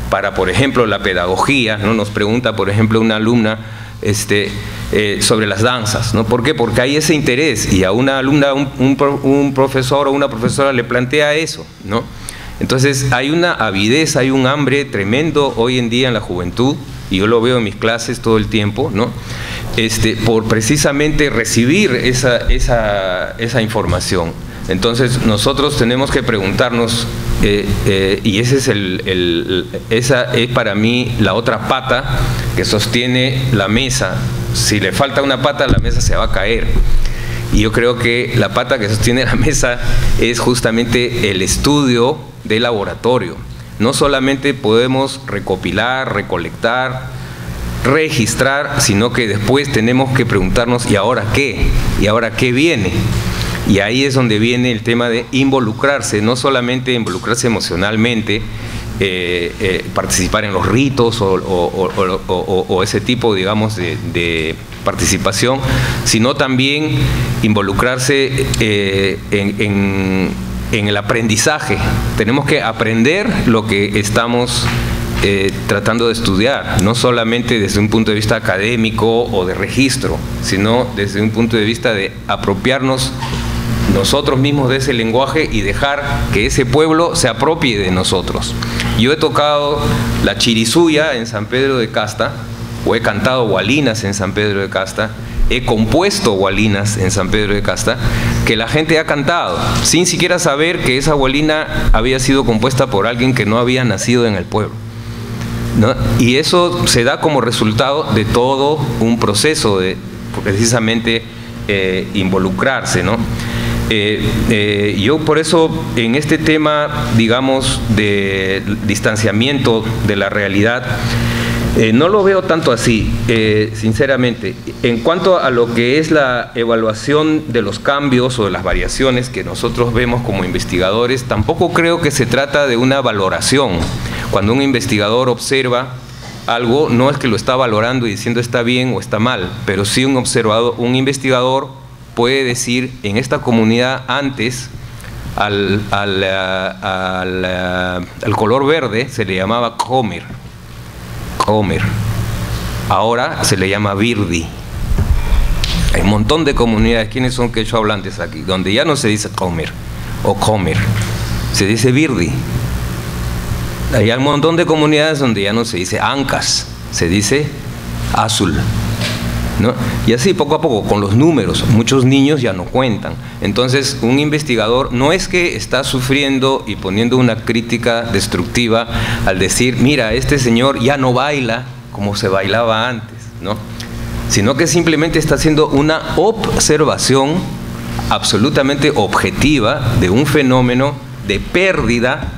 para, por ejemplo, la pedagogía, ¿no? Nos pregunta, por ejemplo, una alumna sobre las danzas, ¿no? ¿Por qué? Porque hay ese interés y a una alumna, un profesor o una profesora le plantea eso, ¿no? Entonces hay una avidez, hay un hambre tremendo hoy en día en la juventud, y yo lo veo en mis clases todo el tiempo, ¿no? Por precisamente recibir esa información. Entonces nosotros tenemos que preguntarnos, y esa es para mí la otra pata que sostiene la mesa. Si le falta una pata, la mesa se va a caer. Y yo creo que la pata que sostiene la mesa es justamente el estudio de laboratorio. No solamente podemos recopilar, recolectar, registrar, sino que después tenemos que preguntarnos, ¿y ahora qué? ¿Y ahora qué viene? Y ahí es donde viene el tema de involucrarse, no solamente involucrarse emocionalmente, participar en los ritos o ese tipo, digamos, de participación, sino también involucrarse en el aprendizaje. Tenemos que aprender lo que estamos tratando de estudiar, no solamente desde un punto de vista académico o de registro, sino desde un punto de vista de apropiarnos nosotros mismos de ese lenguaje y dejar que ese pueblo se apropie de nosotros. Yo he tocado la chirisuya en San Pedro de Casta, o he cantado gualinas en San Pedro de Casta, he compuesto gualinas en San Pedro de Casta, que la gente ha cantado, sin siquiera saber que esa gualina había sido compuesta por alguien que no había nacido en el pueblo, ¿no? Y eso se da como resultado de todo un proceso de precisamente involucrarse, ¿no? Yo por eso en este tema, digamos, de distanciamiento de la realidad, no lo veo tanto así, sinceramente. En cuanto a lo que es la evaluación de los cambios o de las variaciones que nosotros vemos como investigadores, tampoco creo que se trata de una valoración. Cuando un investigador observa algo, no es que lo está valorando y diciendo está bien o está mal, pero sí un investigador puede decir, en esta comunidad antes al color verde se le llamaba comer, ahora se le llama virdi. Hay un montón de comunidades, ¿quiénes son quechua hablantes aquí? Donde ya no se dice comer o comer, se dice virdi. Hay un montón de comunidades donde ya no se dice ancas, se dice azul. ¿no? Y así poco a poco, con los números, muchos niños ya no cuentan. Entonces, un investigador no es que está sufriendo y poniendo una crítica destructiva al decir, mira, este señor ya no baila como se bailaba antes, ¿no? Sino que simplemente está haciendo una observación absolutamente objetiva de un fenómeno de pérdida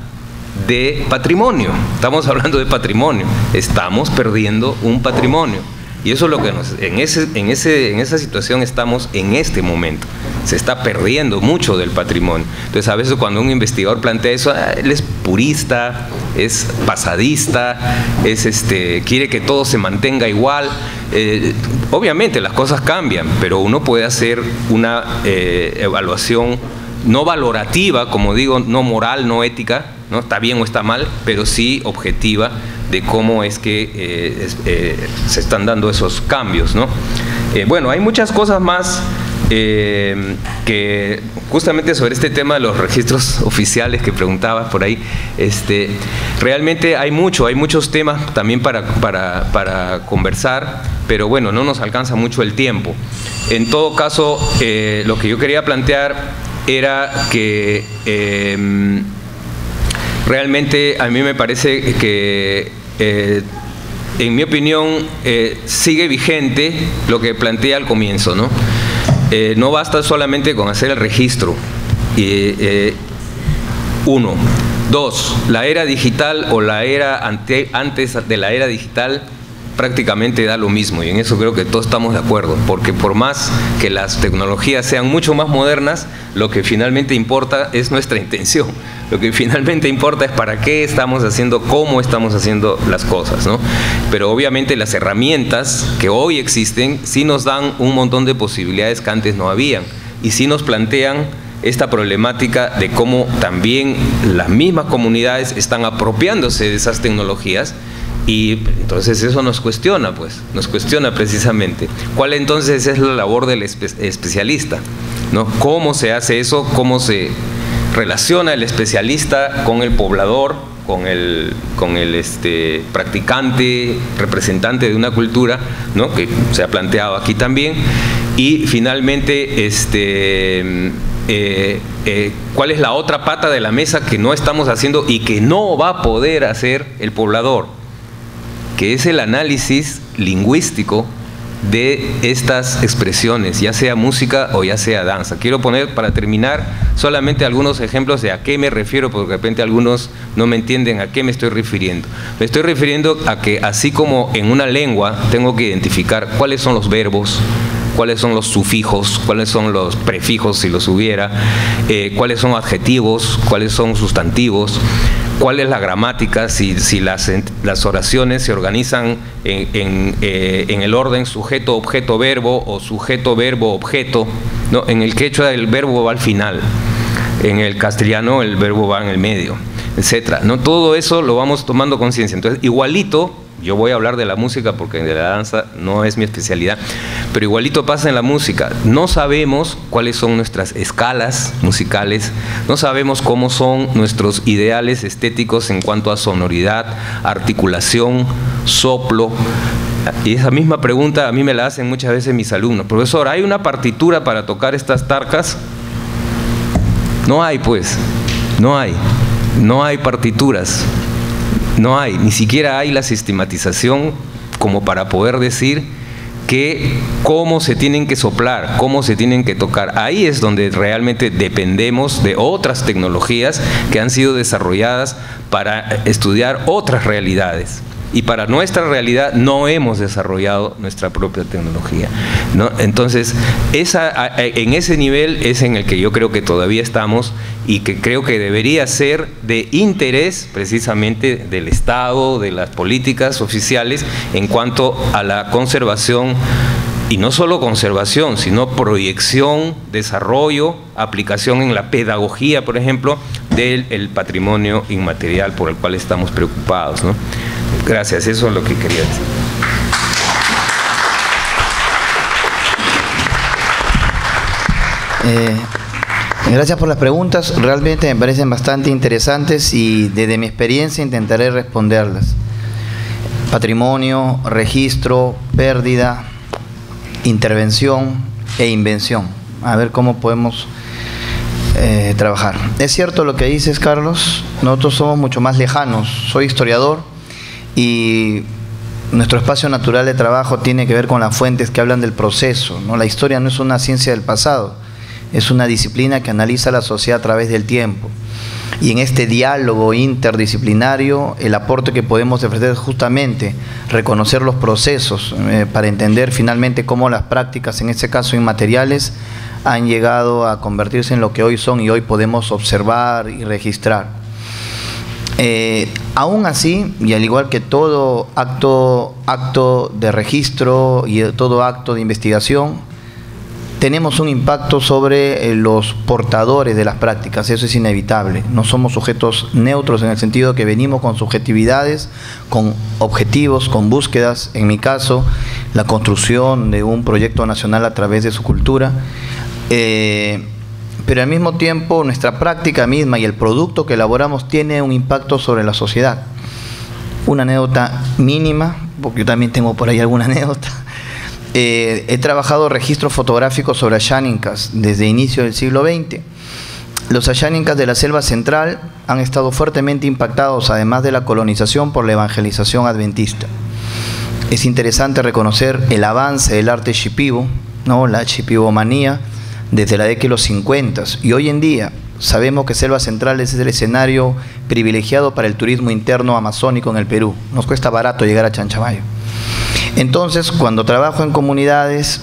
de patrimonio. Estamos hablando de patrimonio, estamos perdiendo un patrimonio. Y eso es lo que en esa situación estamos en este momento. Se está perdiendo mucho del patrimonio. Entonces, a veces cuando un investigador plantea eso, él es purista, es pasadista, quiere que todo se mantenga igual. Obviamente las cosas cambian, pero uno puede hacer una evaluación no valorativa, como digo, no moral, no ética, ¿no? Está bien o está mal, pero sí objetiva de cómo es que se están dando esos cambios, ¿no? Bueno, hay muchas cosas más que justamente sobre este tema de los registros oficiales que preguntabas por ahí, realmente hay muchos temas también para conversar, pero bueno, no nos alcanza mucho el tiempo. En todo caso, lo que yo quería plantear era que realmente a mí me parece que, en mi opinión, sigue vigente lo que planteé al comienzo, ¿no? No basta solamente con hacer el registro. Uno. Dos, la era digital o la era antes de la era digital prácticamente da lo mismo, y en eso creo que todos estamos de acuerdo, porque por más que las tecnologías sean mucho más modernas, lo que finalmente importa es nuestra intención. Lo que finalmente importa es para qué estamos haciendo, cómo estamos haciendo las cosas, ¿no? Pero obviamente las herramientas que hoy existen sí nos dan un montón de posibilidades que antes no habían, y sí nos plantean esta problemática de cómo también las mismas comunidades están apropiándose de esas tecnologías. Y entonces eso nos cuestiona, pues, nos cuestiona precisamente. ¿Cuál entonces es la labor del especialista? ¿No? ¿Cómo se hace eso? ¿Cómo se relaciona el especialista con el poblador, con el practicante, representante de una cultura, ¿no? Que se ha planteado aquí también? Y finalmente, ¿cuál es la otra pata de la mesa que no estamos haciendo y que no va a poder hacer el poblador? Que es el análisis lingüístico de estas expresiones, ya sea música o ya sea danza. Quiero poner, para terminar, solamente algunos ejemplos de a qué me refiero, porque de repente algunos no me entienden a qué me estoy refiriendo. Me estoy refiriendo a que, así como en una lengua tengo que identificar cuáles son los verbos, cuáles son los sufijos, cuáles son los prefijos si los hubiera, cuáles son adjetivos, cuáles son sustantivos, cuál es la gramática, si las oraciones se organizan en el orden sujeto, objeto, verbo o sujeto, verbo, objeto, ¿no? En el quechua el verbo va al final, en el castellano el verbo va en el medio, etcétera, ¿no? Todo eso lo vamos tomando conciencia. Entonces, igualito, yo voy a hablar de la música porque de la danza no es mi especialidad, pero igualito pasa en la música. No sabemos cuáles son nuestras escalas musicales, no sabemos cómo son nuestros ideales estéticos en cuanto a sonoridad, articulación, soplo. Y esa misma pregunta a mí me la hacen muchas veces mis alumnos. Profesor, ¿hay una partitura para tocar estas tarcas? No hay, pues, no hay partituras. No hay, ni siquiera hay la sistematización como para poder decir cómo se tienen que soplar, cómo se tienen que tocar. Ahí es donde realmente dependemos de otras tecnologías que han sido desarrolladas para estudiar otras realidades. Y para nuestra realidad no hemos desarrollado nuestra propia tecnología, ¿no? Entonces, en ese nivel es en el que yo creo que todavía estamos, y que creo que debería ser de interés precisamente del Estado, de las políticas oficiales en cuanto a la conservación, y no solo conservación, sino proyección, desarrollo, aplicación en la pedagogía, por ejemplo, del patrimonio inmaterial por el cual estamos preocupados, ¿no? Gracias, eso es lo que quería decir. Gracias por las preguntas, realmente me parecen bastante interesantes y desde mi experiencia intentaré responderlas. Patrimonio, registro, pérdida, intervención e invención. A ver cómo podemos trabajar. Es cierto lo que dices, Carlos, nosotros somos mucho más lejanos. Soy historiador y nuestro espacio natural de trabajo tiene que ver con las fuentes que hablan del proceso, ¿no? La historia no es una ciencia del pasado, es una disciplina que analiza la sociedad a través del tiempo. Y en este diálogo interdisciplinario, el aporte que podemos ofrecer es justamente reconocer los procesos para entender finalmente cómo las prácticas, en este caso inmateriales, han llegado a convertirse en lo que hoy son y hoy podemos observar y registrar. Aún así, y al igual que todo acto de registro y todo acto de investigación, tenemos un impacto sobre los portadores de las prácticas, eso es inevitable. No somos sujetos neutros en el sentido que venimos con subjetividades, con objetivos, con búsquedas. En mi caso, la construcción de un proyecto nacional a través de su cultura, pero al mismo tiempo nuestra práctica misma y el producto que elaboramos tiene un impacto sobre la sociedad. Una anécdota mínima, porque yo también tengo por ahí alguna anécdota. He trabajado registros fotográficos sobre Asháninkas desde inicio del siglo XX. Los Asháninkas de la selva central han estado fuertemente impactados, además de la colonización, por la evangelización adventista. Es interesante reconocer el avance del arte shipibo, ¿no? La shipibomanía, desde la década de los 50, y hoy en día sabemos que Selva Central es el escenario privilegiado para el turismo interno amazónico en el Perú. Nos cuesta barato llegar a Chanchamayo. Entonces, cuando trabajo en comunidades,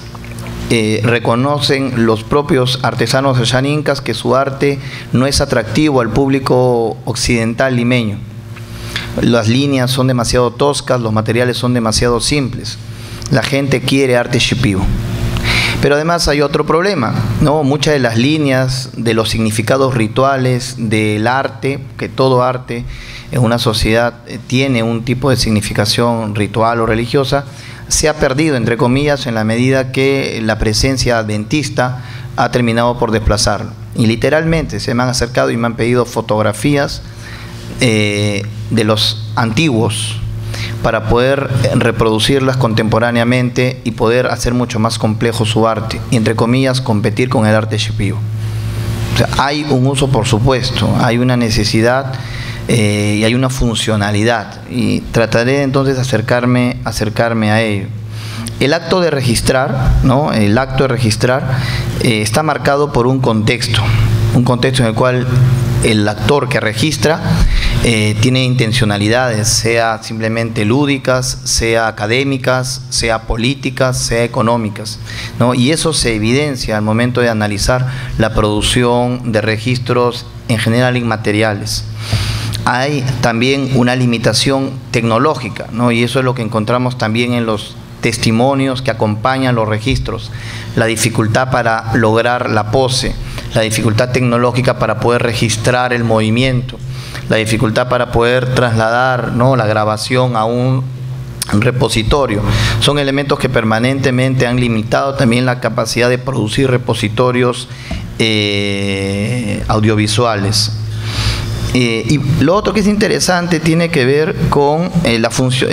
reconocen los propios artesanos asháninkas que su arte no es atractivo al público occidental limeño. Las líneas son demasiado toscas, los materiales son demasiado simples. La gente quiere arte shipibo. Pero además hay otro problema, ¿no? Muchas de las líneas de los significados rituales del arte, que todo arte en una sociedad tiene un tipo de significación ritual o religiosa, se ha perdido, entre comillas, en la medida que la presencia adventista ha terminado por desplazarlo. Y literalmente se me han acercado y me han pedido fotografías de los antiguos para poder reproducirlas contemporáneamente y poder hacer mucho más complejo su arte, y entre comillas competir con el arte shipibo. O sea, hay un uso, por supuesto, hay una necesidad y hay una funcionalidad, y trataré entonces de acercarme a ello. El acto de registrar, ¿no? El acto de registrar está marcado por un contexto en el cual el actor que registra tiene intencionalidades, sea simplemente lúdicas, sea académicas, sea políticas, sea económicas, ¿no? Y eso se evidencia al momento de analizar la producción de registros en general inmateriales. Hay también una limitación tecnológica, ¿no? Y eso es lo que encontramos también en los testimonios que acompañan los registros, la dificultad para lograr la pose, la dificultad tecnológica para poder registrar el movimiento, la dificultad para poder trasladar, ¿no?, la grabación a un repositorio. Son elementos que permanentemente han limitado también la capacidad de producir repositorios audiovisuales. Y lo otro que es interesante tiene que ver con la función,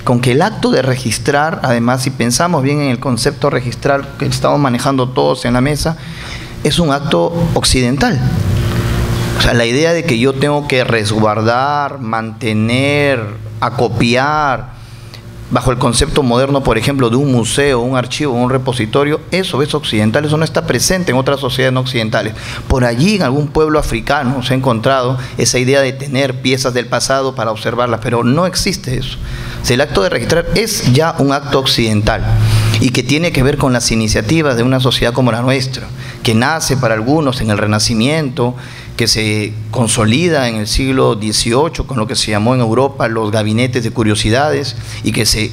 con que el acto de registrar, además, si pensamos bien en el concepto registral que estamos manejando todos en la mesa, es un acto occidental. O sea, la idea de que yo tengo que resguardar, mantener, acopiar, bajo el concepto moderno, por ejemplo, de un museo, un archivo, un repositorio, eso es occidental, eso no está presente en otras sociedades no occidentales. Por allí, en algún pueblo africano, se ha encontrado esa idea de tener piezas del pasado para observarlas, pero no existe eso. O sea, el acto de registrar es ya un acto occidental y que tiene que ver con las iniciativas de una sociedad como la nuestra, que nace para algunos en el Renacimiento, que se consolida en el siglo XVIII con lo que se llamó en Europa los gabinetes de curiosidades y que se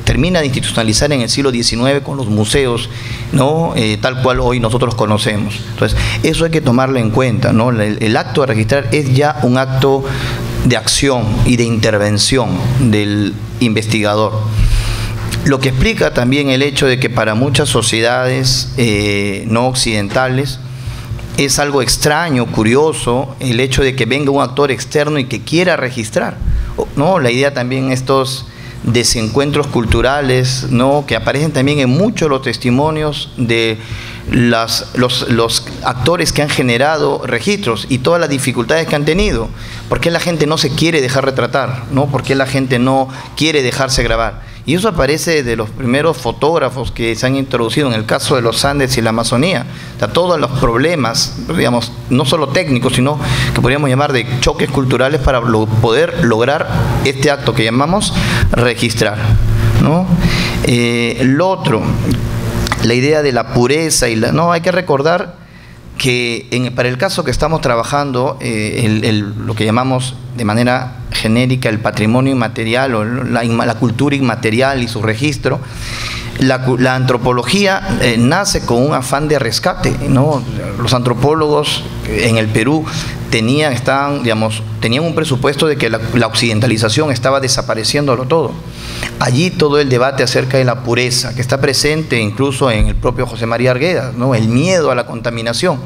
termina de institucionalizar en el siglo XIX con los museos, ¿no? Tal cual hoy nosotros conocemos. Entonces, eso hay que tomarlo en cuenta, ¿no? El acto de registrar es ya un acto de acción y de intervención del investigador. Lo que explica también el hecho de que para muchas sociedades no occidentales es algo extraño, curioso, el hecho de que venga un actor externo y que quiera registrar, ¿no? La idea también estos desencuentros culturales, ¿no?, que aparecen también en muchos de los testimonios de los actores que han generado registros y todas las dificultades que han tenido. ¿Por qué la gente no se quiere dejar retratar, ¿no? ¿Por qué la gente no quiere dejarse grabar? Y eso aparece de los primeros fotógrafos que se han introducido en el caso de los Andes y la Amazonía. O sea, todos los problemas, digamos, no solo técnicos, sino que podríamos llamar de choques culturales para poder lograr este acto que llamamos registrar, ¿no? Lo otro, la idea de la pureza y no, hay que recordar que para el caso que estamos trabajando, lo que llamamos de manera genérica el patrimonio inmaterial o la cultura inmaterial y su registro, la antropología nace con un afán de rescate, ¿no? Los antropólogos en el Perú tenían un presupuesto de que la occidentalización estaba desapareciéndolo todo. Allí todo el debate acerca de la pureza, que está presente incluso en el propio José María Arguedas, ¿no? El miedo a la contaminación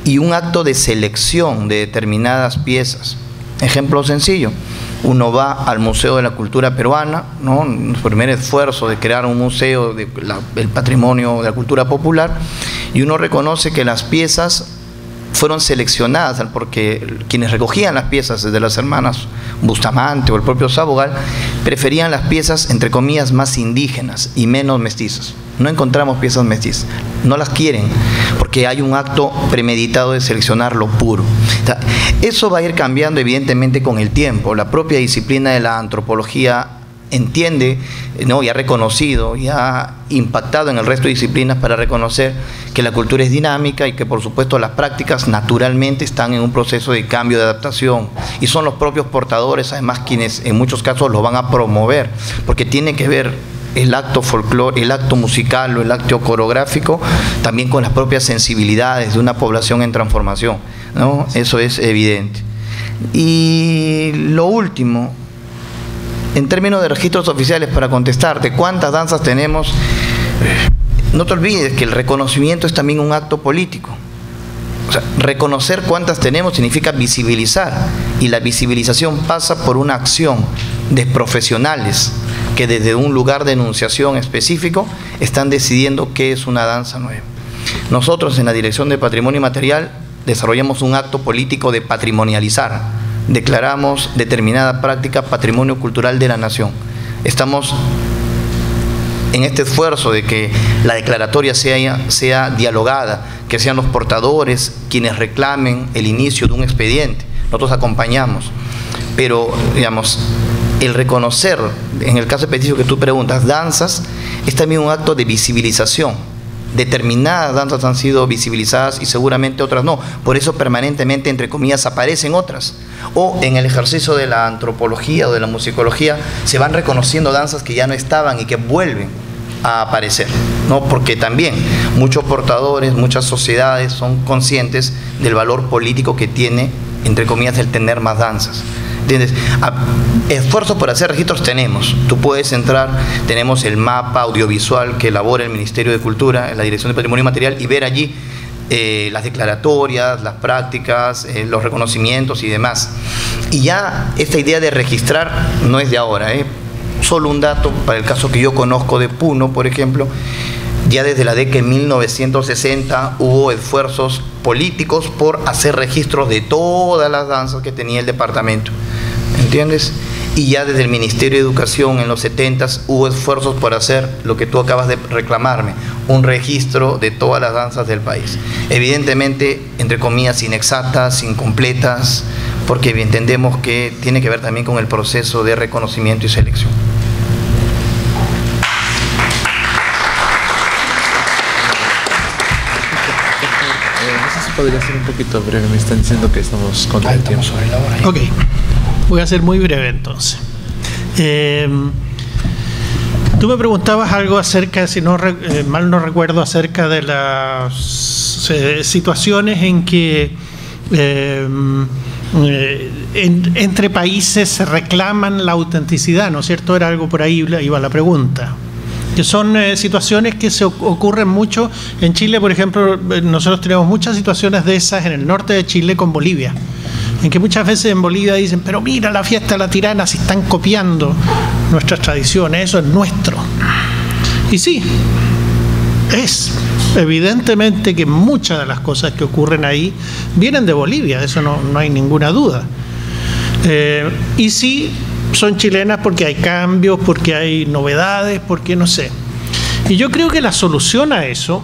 y un acto de selección de determinadas piezas. Ejemplo sencillo, uno va al Museo de la Cultura Peruana, ¿no?, el primer esfuerzo de crear un museo del patrimonio de la cultura popular, y uno reconoce que las piezas fueron seleccionadas porque quienes recogían las piezas, desde las hermanas Bustamante o el propio Sabogal, preferían las piezas, entre comillas, más indígenas y menos mestizas. No encontramos piezas mestizas, no las quieren, porque hay un acto premeditado de seleccionar lo puro. O sea, eso va a ir cambiando evidentemente con el tiempo. La propia disciplina de la antropología entiende, ¿no?, y ha reconocido y ha impactado en el resto de disciplinas para reconocer que la cultura es dinámica y que por supuesto las prácticas naturalmente están en un proceso de cambio, de adaptación, y son los propios portadores además quienes en muchos casos lo van a promover, porque tiene que ver el acto folclore, el acto musical o el acto coreográfico también con las propias sensibilidades de una población en transformación, ¿no? Eso es evidente. Y lo último, en términos de registros oficiales, para contestarte, ¿cuántas danzas tenemos? No te olvides que el reconocimiento es también un acto político. O sea, reconocer cuántas tenemos significa visibilizar, y la visibilización pasa por una acción de profesionales que desde un lugar de enunciación específico están decidiendo qué es una danza nueva. Nosotros en la Dirección de Patrimonio Inmaterial desarrollamos un acto político de patrimonializar. Declaramos determinada práctica patrimonio cultural de la nación. Estamos en este esfuerzo de que la declaratoria sea dialogada, que sean los portadores quienes reclamen el inicio de un expediente. Nosotros acompañamos, pero digamos, el reconocer, en el caso específico que tú preguntas, danzas, es también un acto de visibilización. Determinadas danzas han sido visibilizadas y seguramente otras no. Por eso permanentemente, entre comillas, aparecen otras. O en el ejercicio de la antropología o de la musicología se van reconociendo danzas que ya no estaban y que vuelven a aparecer, ¿no? Porque también muchos portadores, muchas sociedades son conscientes del valor político que tiene, entre comillas, el tener más danzas. ¿Entiendes? Esfuerzos por hacer registros tenemos. Tú puedes entrar, tenemos el mapa audiovisual que elabora el Ministerio de Cultura, en la Dirección de Patrimonio Inmaterial, y ver allí las declaratorias, las prácticas, los reconocimientos y demás. Y ya esta idea de registrar no es de ahora, Solo un dato, para el caso que yo conozco de Puno, por ejemplo, ya desde la década de 1960 hubo esfuerzos políticos por hacer registros de todas las danzas que tenía el departamento, ¿entiendes? Y ya desde el Ministerio de Educación en los 70s hubo esfuerzos por hacer lo que tú acabas de reclamarme, un registro de todas las danzas del país. Evidentemente, entre comillas, inexactas, incompletas, porque entendemos que tiene que ver también con el proceso de reconocimiento y selección. Podría ser un poquito breve, me están diciendo que estamos contra el tiempo. Sobre la hora. Ok, voy a ser muy breve entonces. Tú me preguntabas algo acerca, si no mal no recuerdo, acerca de las situaciones en que entre países se reclaman la autenticidad, ¿no es cierto? Era algo por ahí, iba la pregunta. Que son situaciones que se ocurren mucho en Chile. Por ejemplo, nosotros tenemos muchas situaciones de esas en el norte de Chile con Bolivia. en que muchas veces en Bolivia dicen, pero mira la fiesta de la tirana, si están copiando nuestras tradiciones, eso es nuestro. Y sí, es evidentemente que muchas de las cosas que ocurren ahí vienen de Bolivia, de eso no hay ninguna duda. Y sí, son chilenas porque hay cambios, porque hay novedades, porque no sé. Y yo creo que la solución a eso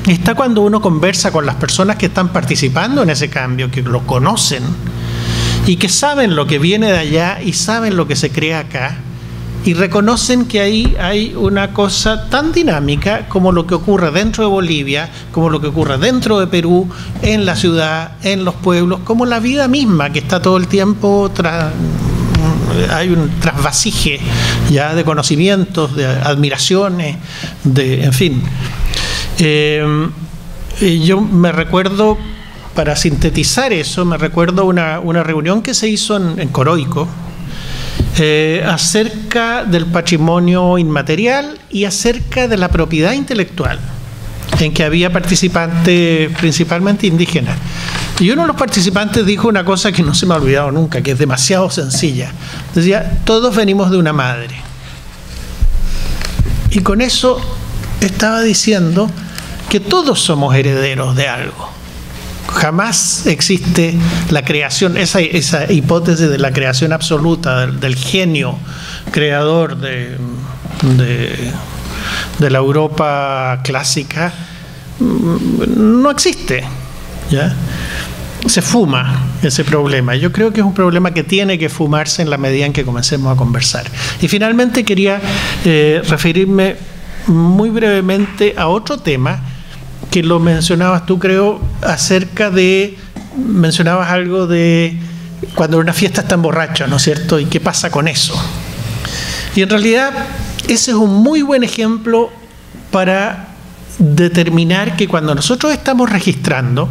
está cuando uno conversa con las personas que están participando en ese cambio, que lo conocen y que saben lo que viene de allá y saben lo que se crea acá, y reconocen que ahí hay una cosa tan dinámica como lo que ocurre dentro de Bolivia, como lo que ocurre dentro de Perú, en la ciudad, en los pueblos, como la vida misma, que está todo el tiempo hay un trasvasije ya de conocimientos, de admiraciones, en fin. Yo me recuerdo, para sintetizar eso, me recuerdo una reunión que se hizo en Coroico, acerca del patrimonio inmaterial y acerca de la propiedad intelectual, en que había participantes principalmente indígenas. Y uno de los participantes dijo una cosa que no se me ha olvidado nunca, que es demasiado sencilla. Decía, todos venimos de una madre. Y con eso estaba diciendo que todos somos herederos de algo. Jamás existe la creación, esa hipótesis de la creación absoluta, del genio creador de la Europa clásica, no existe, ¿ya? Se fuma ese problema. Yo creo que es un problema que tiene que fumarse en la medida en que comencemos a conversar. Y finalmente quería referirme muy brevemente a otro tema que lo mencionabas tú, creo, mencionabas algo de cuando una fiesta está borracha, ¿no es cierto? ¿Y qué pasa con eso? Y en realidad ese es un muy buen ejemplo para determinar que cuando nosotros estamos registrando,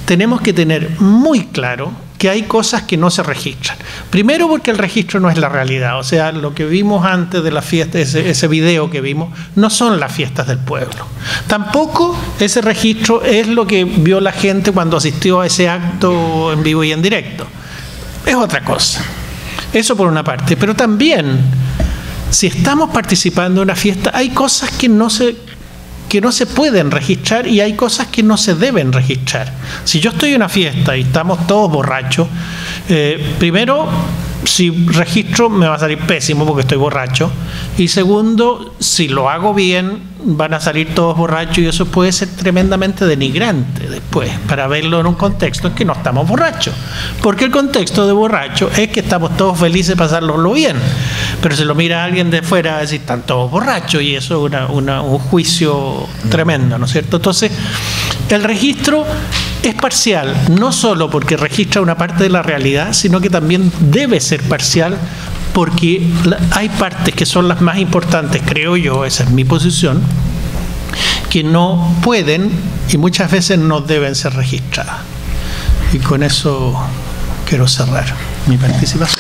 tenemos que tener muy claro que hay cosas que no se registran. Primero porque el registro no es la realidad, o sea, lo que vimos antes de la fiesta, ese video que vimos, no son las fiestas del pueblo. Tampoco ese registro es lo que vio la gente cuando asistió a ese acto en vivo y en directo. Es otra cosa. Eso por una parte. Pero también, si estamos participando en una fiesta, hay cosas que no se pueden registrar y hay cosas que no se deben registrar. Si yo estoy en una fiesta y estamos todos borrachos, primero, si registro me va a salir pésimo porque estoy borracho, y segundo, si lo hago bien van a salir todos borrachos y eso puede ser tremendamente denigrante después, para verlo en un contexto en que no estamos borrachos, porque el contexto de borracho es que estamos todos felices de pasárnoslo bien, pero si lo mira alguien de fuera va a decir están todos borrachos y eso es un juicio tremendo, ¿no es cierto? Entonces el registro es parcial, no solo porque registra una parte de la realidad, sino que también debe ser parcial porque hay partes que son las más importantes, creo yo, esa es mi posición, que no pueden y muchas veces no deben ser registradas. Y con eso quiero cerrar mi participación.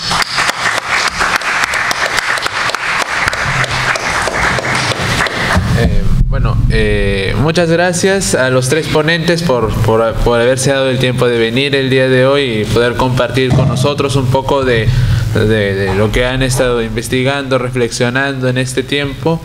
Muchas gracias a los tres ponentes por haberse dado el tiempo de venir el día de hoy y poder compartir con nosotros un poco de lo que han estado investigando, reflexionando en este tiempo.